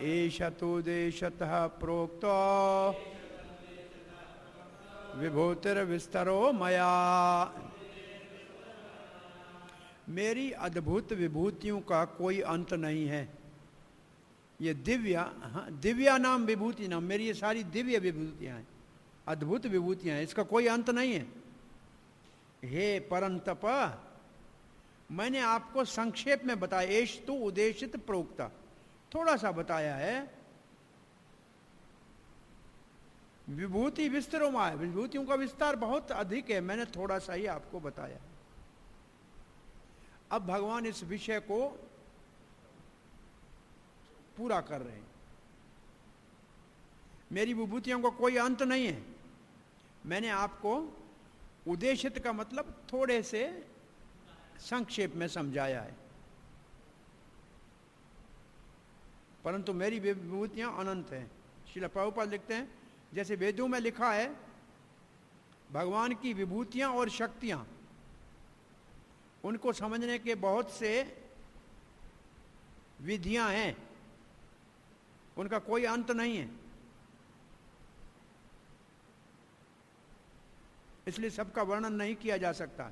[SPEAKER 1] एष तु देशतः प्रोक्तो विभूतिर्विस्तरो मया। मेरी अद्भुत विभूतियों का कोई अंत नहीं है। ये दिव्या नाम विभूति नाम, मेरी ये सारी दिव्य विभूतियां हैं, अद्भुत विभूतियां हैं, इसका कोई अंत नहीं है। हे परंतप, मैंने आपको संक्षेप में बताया। एष तु उदेशित प्रोक्ता, थोड़ा सा बताया है। विभूति विस्तरो माय, विभूतियों का विस्तार बहुत अधिक है, मैंने थोड़ा सा ही आपको बताया। अब भगवान इस विषय को पूरा कर रहे हैं। मेरी विभूतियों का कोई अंत नहीं है। मैंने आपको उद्देशित का मतलब थोड़े से संक्षेप में समझाया है, परंतु मेरी विभूतियां अनंत हैं। श्रील प्रभुपाद लिखते हैं, जैसे वेदों में लिखा है भगवान की विभूतियां और शक्तियां, उनको समझने के बहुत से विधियां हैं, उनका कोई अंत नहीं है। इसलिए सबका वर्णन नहीं किया जा सकता।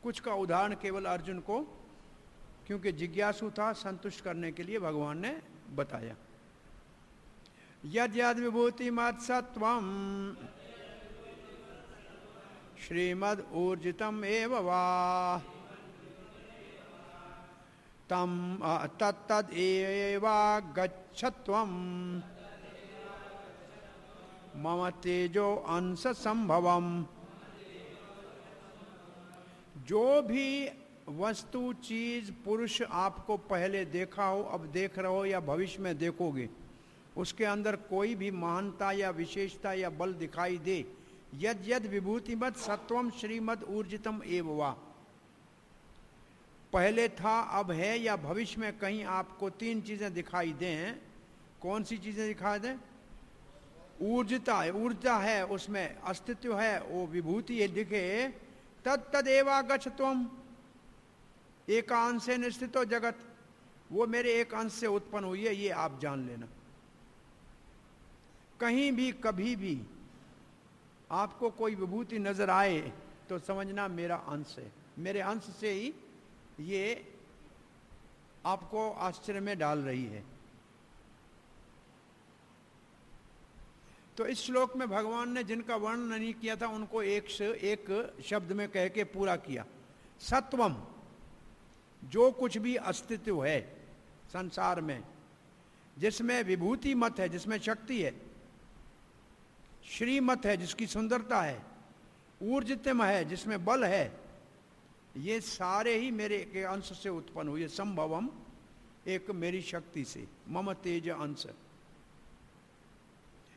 [SPEAKER 1] कुछ का उदाहरण केवल अर्जुन को, क्योंकि जिज्ञासु था, संतुष्ट करने के लिए भगवान ने बताया। यद यद विभूति मत सत्वम श्रीमद ऊर्जितम एव वा तम तत्तद एवा गच्छत्वम मम तेजो अंश संभवम। जो भी वस्तु, चीज, पुरुष आपको पहले देखा हो, अब देख रहे हो या भविष्य में देखोगे, उसके अंदर कोई भी महानता या विशेषता या बल दिखाई दे, यद यद विभूतिमत सत्वम श्रीमद ऊर्जितम एव वा, पहले था, अब है या भविष्य में कहीं आपको तीन चीजें दिखाई दें, कौन सी चीजें दिखाई दें? ऊर्जिता है, ऊर्जा है, उसमें अस्तित्व है, वो विभूति है दिखे, तद तदेवा गच्छत्वम, एक अंश से निश्चितो जगत, वो मेरे एक अंश से उत्पन्न हुई है, ये आप जान लेना। कहीं भी कभी भी आपको कोई विभूति नजर आए तो समझना मेरा अंश है, मेरे अंश से ही ये आपको आश्चर्य में डाल रही है। तो इस श्लोक में भगवान ने जिनका वर्णन नहीं किया था उनको एक शब्द में कह के पूरा किया। सत्वम, जो कुछ भी अस्तित्व है संसार में, जिसमें विभूति मत है, जिसमें शक्ति है, श्रीमत है, जिसकी सुंदरता है, ऊर्जितम है, जिसमें बल है, ये सारे ही मेरे के अंश से उत्पन्न हुए। संभवम, एक मेरी शक्ति से, मम तेज अंश,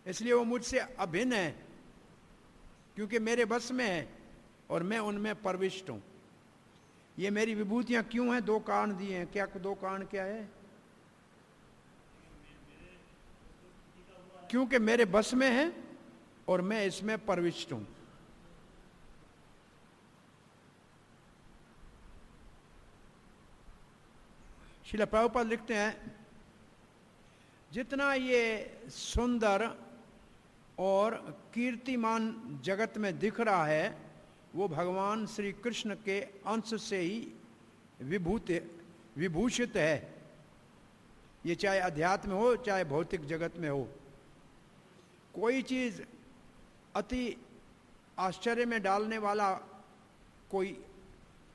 [SPEAKER 1] इसलिए वो मुझसे अभिन्न है, क्योंकि मेरे बस में है और मैं उनमें प्रविष्ट हूं। ये मेरी विभूतियां क्यों हैं? दो कारण दिए हैं। क्या दो कारण क्या है? क्योंकि मेरे बस में है और मैं इसमें प्रविष्ट हूं। श्रील प्रभुपाद लिखते हैं, जितना ये सुंदर और कीर्तिमान जगत में दिख रहा है वो भगवान श्री कृष्ण के अंश से ही विभूषित है। ये चाहे अध्यात्म हो चाहे भौतिक जगत में हो। कोई चीज अति आश्चर्य में डालने वाला कोई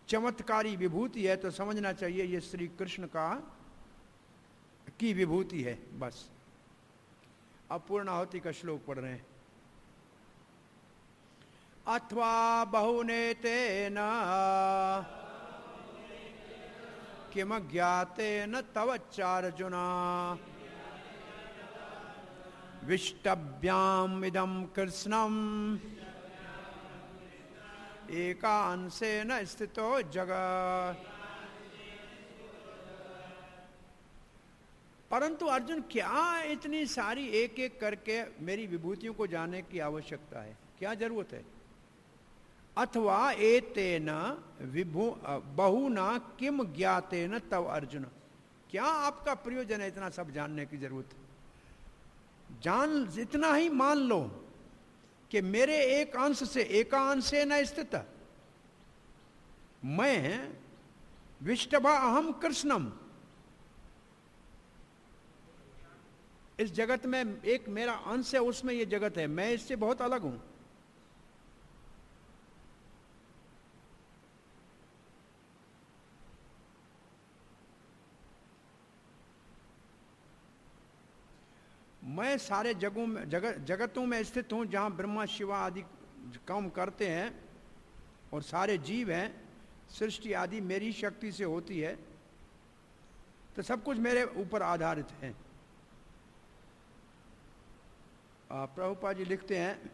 [SPEAKER 1] चमत्कारी विभूति है तो समझना चाहिए ये श्री कृष्ण की विभूति है, बस। अब पूर्णाहुति का श्लोक पढ़ रहे हैं। अथवा बहुनेतेन किम ज्ञातेन तव चार्जुना विष्टभ्याम इदं कृष्णम एकांशेन स्थितो जगत्। परंतु अर्जुन, क्या इतनी सारी एक एक करके मेरी विभूतियों को जानने की आवश्यकता है? क्या जरूरत है? अथवा एतेन बहुना किम ज्ञातेन तव अर्जुन। क्या आपका प्रयोजन है इतना सब जानने की जरूरत? जान इतना ही मान लो कि मेरे एक अंश से एकांशेन स्थित मैं विष्टभा अहम कृष्णम। इस जगत में एक मेरा अंश है, उसमें ये जगत है, मैं इससे बहुत अलग हूं। मैं सारे जगतों में स्थित हूं जहां ब्रह्मा शिवा आदि काम करते हैं और सारे जीव हैं। सृष्टि आदि मेरी शक्ति से होती है, तो सब कुछ मेरे ऊपर आधारित है। प्रभुपाद जी लिखते हैं,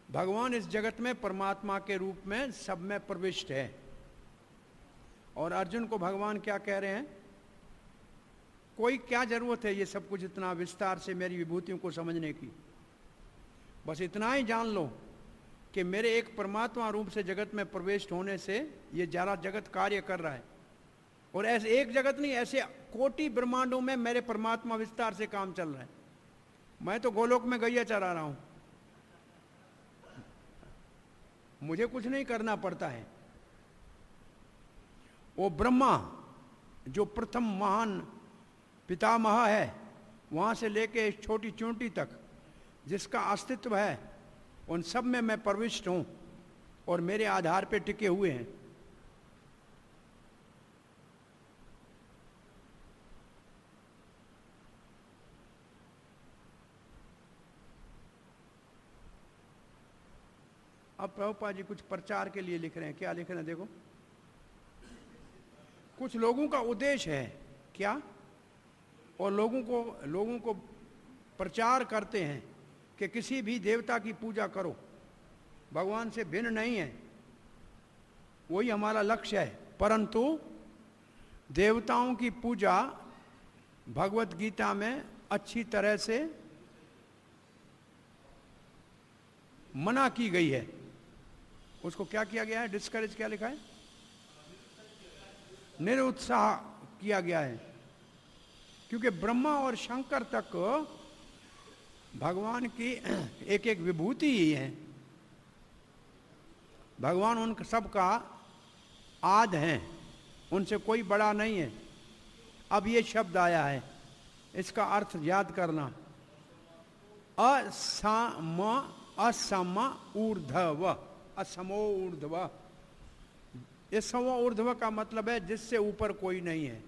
[SPEAKER 1] भगवान इस जगत में परमात्मा के रूप में सब में प्रविष्ट है। और अर्जुन को भगवान क्या कह रहे हैं? कोई क्या जरूरत है ये सब कुछ इतना विस्तार से मेरी विभूतियों को समझने की? बस इतना ही जान लो कि मेरे एक परमात्मा रूप से जगत में प्रवेश होने से ये सारा जगत कार्य कर रहा है। और ऐसे एक जगत नहीं, ऐसे कोटि ब्रह्मांडों में मेरे परमात्मा विस्तार से काम चल रहा है। मैं तो गोलोक में गैया चरा रहा हूं, मुझे कुछ नहीं करना पड़ता है। वो ब्रह्मा जो प्रथम महान पितामह है, वहां से लेके इस छोटी चूंटी तक जिसका अस्तित्व है, उन सब में मैं प्रविष्ट हूं और मेरे आधार पे टिके हुए हैं। अब प्रभुपाद जी कुछ प्रचार के लिए लिख रहे हैं। क्या लिख रहे हैं देखो। कुछ लोगों का उद्देश्य है क्या, और लोगों को प्रचार करते हैं कि किसी भी देवता की पूजा करो, भगवान से भिन्न नहीं है, वही हमारा लक्ष्य है। परंतु देवताओं की पूजा भगवत गीता में अच्छी तरह से मना की गई है। उसको क्या किया गया है? डिस्करेज क्या लिखा है? निरुत्साह किया गया है। क्योंकि ब्रह्मा और शंकर तक भगवान की एक एक विभूति ही है। भगवान उन सबका आद हैं, उनसे कोई बड़ा नहीं है। अब ये शब्द आया है, इसका अर्थ याद करना। असम ऊर्ध्व, असमो ऊर्ध्व। ये समो ऊर्ध्व का मतलब है जिससे ऊपर कोई नहीं है।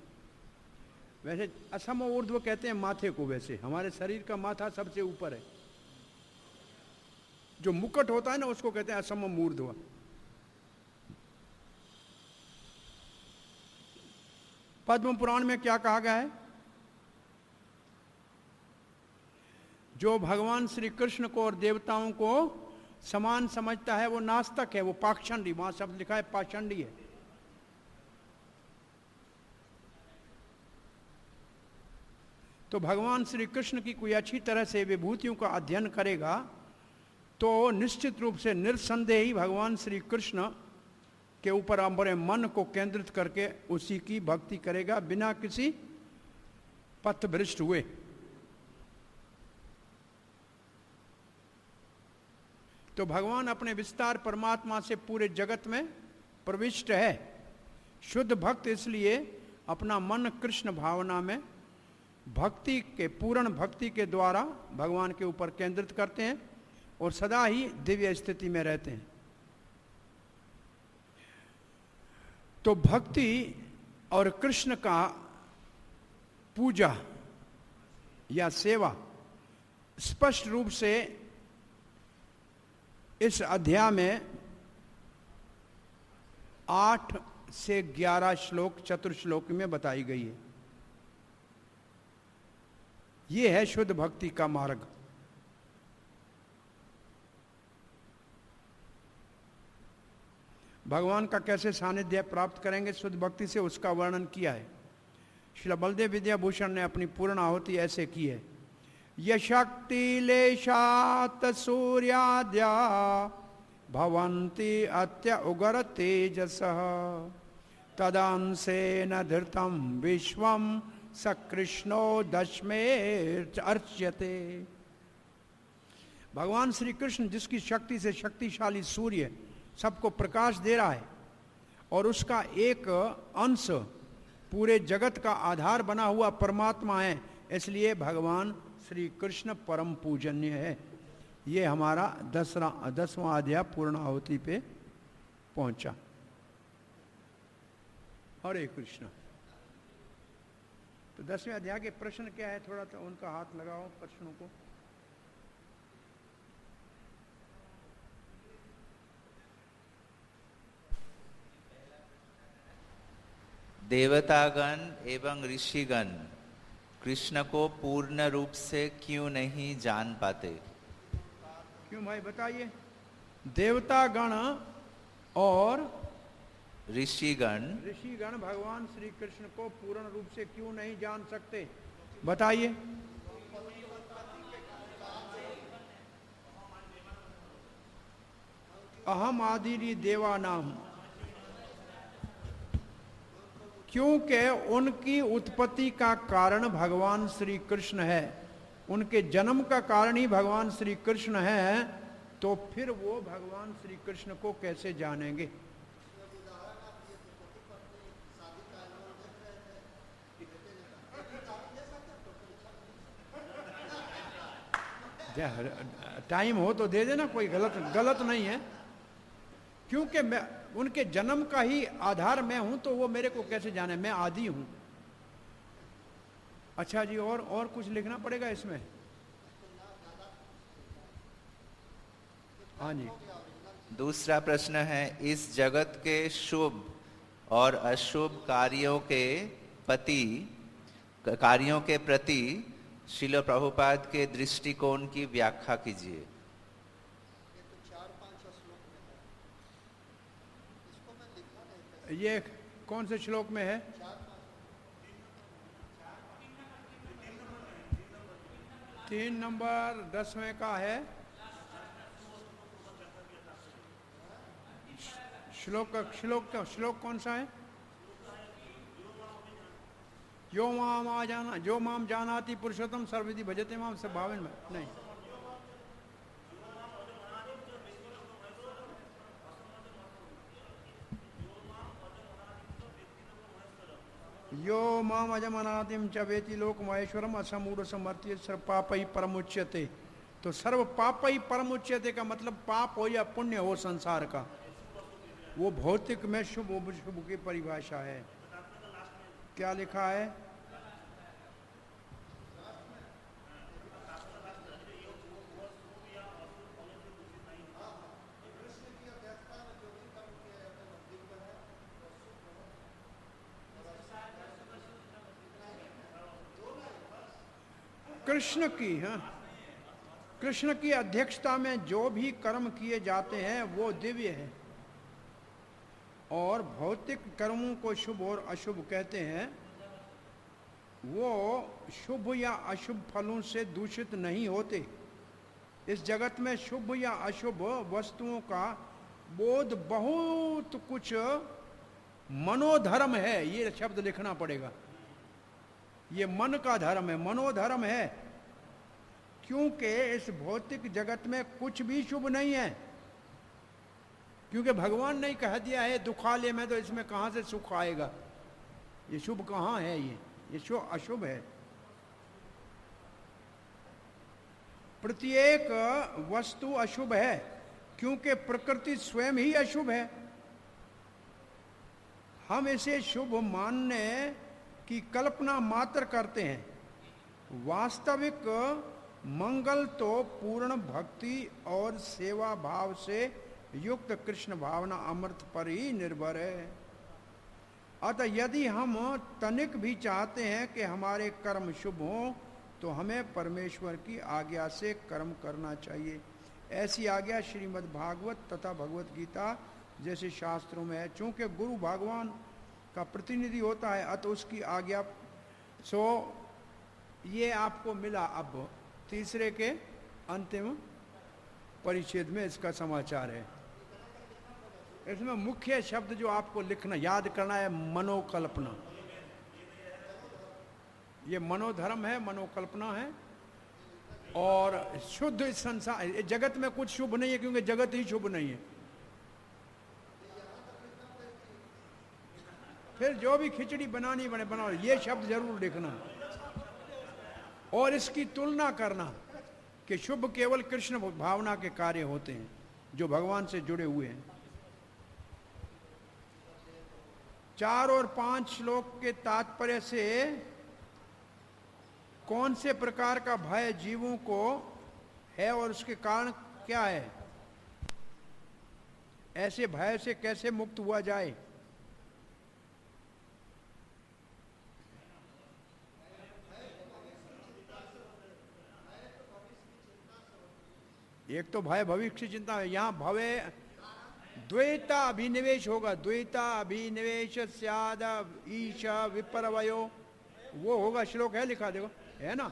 [SPEAKER 1] वैसे असमो ऊर्ध्व कहते हैं माथे को। वैसे हमारे शरीर का माथा सबसे ऊपर है, जो मुकुट होता है ना उसको कहते हैं असमम ऊर्ध्व। पद्म पुराण में क्या कहा गया है? जो भगवान श्री कृष्ण को और देवताओं को समान समझता है वो नास्तिक है, वो पाखंडी। वहां शब्द लिखा है पाखंडी है। तो भगवान श्री कृष्ण की कोई अच्छी तरह से विभूतियों का अध्ययन करेगा तो निश्चित रूप से निस्संदेह ही भगवान श्री कृष्ण के ऊपर अपने मन को केंद्रित करके उसी की भक्ति करेगा बिना किसी पथभ्रष्ट हुए। तो भगवान अपने विस्तार परमात्मा से पूरे जगत में प्रविष्ट है। शुद्ध भक्त इसलिए अपना मन कृष्ण भावना में भक्ति के पूर्ण भक्ति के द्वारा भगवान के ऊपर केंद्रित करते हैं और सदा ही दिव्य स्थिति में रहते हैं। तो भक्ति और कृष्ण का पूजा या सेवा स्पष्ट रूप से इस अध्याय में 8 से 11 श्लोक चतुर्श्लोक में बताई गई है। यह है शुद्ध भक्ति का मार्ग। भगवान का कैसे सानिध्य प्राप्त करेंगे शुद्ध भक्ति से, उसका वर्णन किया है। श्री बलदेव विद्याभूषण ने अपनी पूर्ण आहुति ऐसे की है। यशक्ति लेशात सूर्याद्या भवन्ति अत्य उगर तेजसः तदांसेन धृतम विश्वम सकृष्णो दशमेर्च अर्च्यते। भगवान श्री कृष्ण जिसकी शक्ति से शक्तिशाली सूर्य सबको प्रकाश दे रहा है और उसका एक अंश पूरे जगत का आधार बना हुआ परमात्मा है, इसलिए भगवान श्री कृष्ण परम पूजनीय है। ये हमारा 10वां अध्याय पूर्ण आहुति पे पहुंचा। हरे कृष्ण। तो 10वें अध्याय के प्रश्न क्या है, थोड़ा तो उनका हाथ लगाओ प्रश्नों को।
[SPEAKER 2] देवतागण एवं ऋषिगण कृष्ण को पूर्ण रूप से क्यों नहीं जान पाते?
[SPEAKER 1] क्यों भाई बताइए। देवतागण और
[SPEAKER 2] ऋषिगण
[SPEAKER 1] भगवान श्री कृष्ण को पूर्ण रूप से क्यों नहीं जान सकते, बताइए। अहम आदिरी देवा नाम, क्योंकि उनकी उत्पत्ति का कारण भगवान श्री कृष्ण है, उनके जन्म का कारण ही भगवान श्री कृष्ण है, तो फिर वो भगवान श्री कृष्ण को कैसे जानेंगे? टाइम हो तो दे देना, कोई गलत नहीं है। क्योंकि मैं उनके जन्म का ही आधार मैं हूं, तो वो मेरे को कैसे जाने, मैं आदि हूं। अच्छा जी, और कुछ लिखना पड़ेगा इसमें? हाँ जी।
[SPEAKER 2] दूसरा प्रश्न है, इस जगत के शुभ और अशुभ कार्यों के प्रति श्रील प्रभुपाद के दृष्टिकोण की व्याख्या कीजिए।
[SPEAKER 1] ये कौन से श्लोक में है? 3 नंबर 10वें का है। श्लोक कौन सा है? जो माम जानाति पुरुषोत्तम सर्वविधि भजते माम सब भावन में नहीं। यो माम अजमनातिम च वेति लोक महेश्वरम असमूढ़ समर्थ्य सर्व पाप ही परमुच्यते। तो सर्व पाप ही परमुच्यते का मतलब पाप हो या पुण्य हो संसार का, वो भौतिक में शुभ अशुभ की परिभाषा है। क्या लिखा है? कृष्ण की अध्यक्षता में जो भी कर्म किए जाते हैं वो दिव्य है, और भौतिक कर्मों को शुभ और अशुभ कहते हैं। वो शुभ या अशुभ फलों से दूषित नहीं होते। इस जगत में शुभ या अशुभ वस्तुओं का बोध बहुत कुछ मनोधर्म है, ये शब्द लिखना पड़ेगा। ये मन का धर्म है, मनोधर्म है, क्योंकि इस भौतिक जगत में कुछ भी शुभ नहीं है। क्योंकि भगवान ने कह दिया है दुखालय में, तो इसमें कहां से सुख आएगा? ये शुभ कहां है? ये शुभ अशुभ है। प्रत्येक वस्तु अशुभ है, क्योंकि प्रकृति स्वयं ही अशुभ है। हम इसे शुभ मानने की कल्पना मात्र करते हैं। वास्तविक मंगल तो पूर्ण भक्ति और सेवा भाव से युक्त कृष्ण भावना अमृत पर ही निर्भर है। अतः यदि हम तनिक भी चाहते हैं कि हमारे कर्म शुभ हों, तो हमें परमेश्वर की आज्ञा से कर्म करना चाहिए। ऐसी आज्ञा श्रीमद् भागवत तथा भगवत गीता जैसे शास्त्रों में है। चूंकि गुरु भगवान का प्रतिनिधि होता है, अतः उसकी आज्ञा। सो ये आपको मिला अब तीसरे के अंतिम परिच्छेद में इसका समाचार है। इसमें मुख्य शब्द जो आपको लिखना याद करना है, मनोकल्पना। ये मनोधर्म है, मनोकल्पना है। और शुद्ध इस संसार जगत में कुछ शुभ नहीं है, क्योंकि जगत ही शुभ नहीं है। फिर जो भी खिचड़ी बनानी बने बनाओ, ये शब्द जरूर लिखना और इसकी तुलना करना कि शुभ केवल कृष्ण भावना के कार्य होते हैं जो भगवान से जुड़े हुए हैं। 4 और 5 श्लोक के तात्पर्य से कौन से प्रकार का भय जीवों को है और उसके कारण क्या है, ऐसे भय से कैसे मुक्त हुआ जाए। एक तो भय भविष्य की चिंता है। यहां भय द्वैता अभिनिवेश होगा। द्वैता अभिनिवेश स्याद ईश विपरवयो, वो होगा। श्लोक है लिखा, देखो है ना।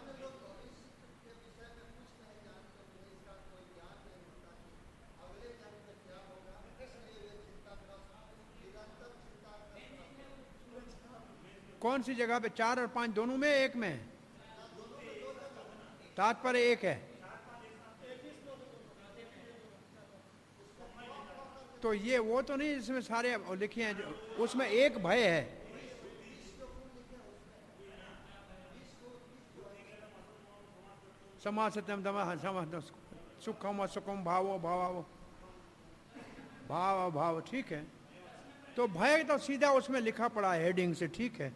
[SPEAKER 1] कौन सी जगह पे? 4 और 5 दोनों में, एक में? तात्पर्य एक है। तो ये वो तो नहीं जिसमें सारे लिखे हैं, उसमें एक भय है। समासत्यम दम सुखम असुखम भावो भावो भाव भाव, ठीक है। तो भय तो सीधा उसमें लिखा पड़ा है हेडिंग से, ठीक है।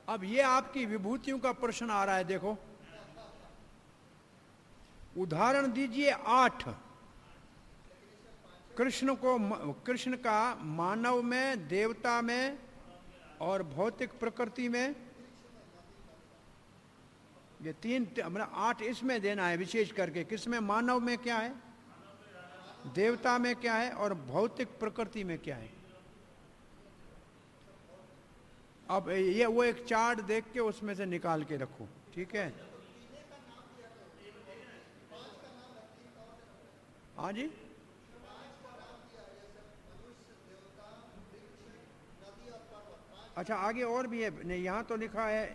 [SPEAKER 1] अब ये आपकी विभूतियों का प्रश्न आ रहा है। देखो उदाहरण दीजिए 8 कृष्ण का मानव में, देवता में और भौतिक प्रकृति में। ये 3 मतलब 8 इसमें देना है विशेष करके। किसमें? मानव में क्या है, देवता में क्या है और भौतिक प्रकृति में क्या है। अब ये वो एक चार्ट देख के उसमें से निकाल के रखो, ठीक है। हाँ जी, अच्छा आगे और भी है। नहीं, यहाँ तो लिखा है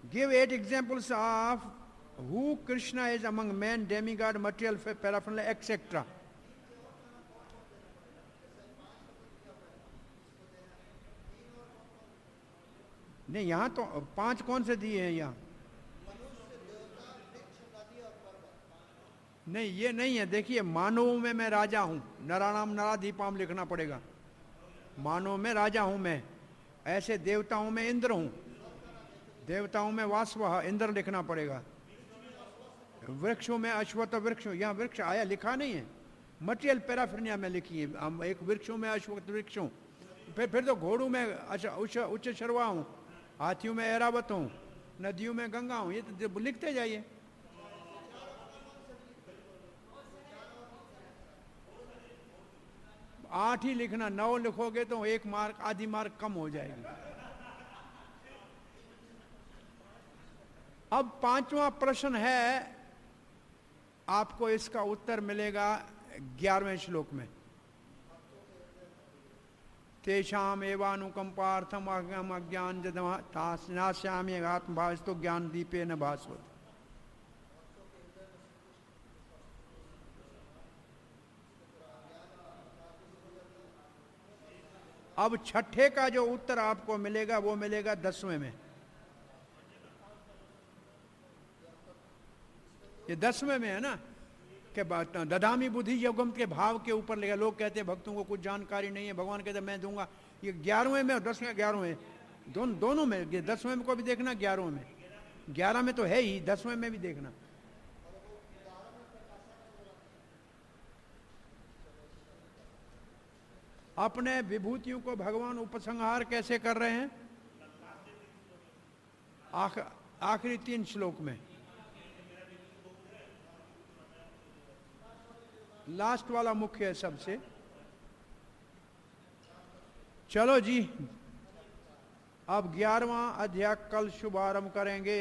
[SPEAKER 1] give 8 examples of who Krishna is among man, demigod, material paraphernalia etcetera. नहीं, यहाँ तो 5 कौन से दिए हैं यहाँ? नहीं, ये नहीं है। देखिए मानव में मैं राजा हूं, नराणाम नराधीपाम लिखना पड़ेगा। मानव में राजा हूं मैं। ऐसे देवताओं में इंद्र हूं, देवताओं में वासव, इंद्र लिखना पड़ेगा। वृक्षों में अश्वत्थ वृक्ष, यहाँ वृक्ष आया लिखा नहीं है, मटेरियल पैराफर्निया में लिखी है। एक वृक्षों में अश्वत्थ वृक्षों, फिर तो घोड़ों में अच्छा उच्च शर्वा हूँ, हाथियों में ऐरावत हूँ, नदियों में गंगा हूँ, ये तो लिखते जाइए। आठ ही लिखना, 9 लिखोगे तो 1 मार्क, आधी मार्क कम हो जाएगी। अब 5वां प्रश्न है, आपको इसका उत्तर मिलेगा 11वें श्लोक में। तेषाम एवानुकंपार्थम अज्ञम अज्ञान नाश्यामि आत्मभावस्तो ज्ञान दीपे न भास्वत। अब छठे का जो उत्तर आपको मिलेगा वो मिलेगा 10वें में। ये 10वें में है ना, कि ददामी बुद्धि योगम के भाव के ऊपर लेगा। लोग कहते हैं भक्तों को कुछ जानकारी नहीं है, भगवान कहते मैं दूंगा। ये 11वें में और 10वें 11वें दोनों में, ये 10वें में को भी देखना, 11वें में। 11 में तो है ही, 10वें में भी देखना। अपने विभूतियों को भगवान उपसंहार कैसे कर रहे हैं? आखिरी 3 श्लोक में, लास्ट वाला मुख्य है सबसे। चलो जी, अब 11वां अध्याय कल शुभारंभ करेंगे।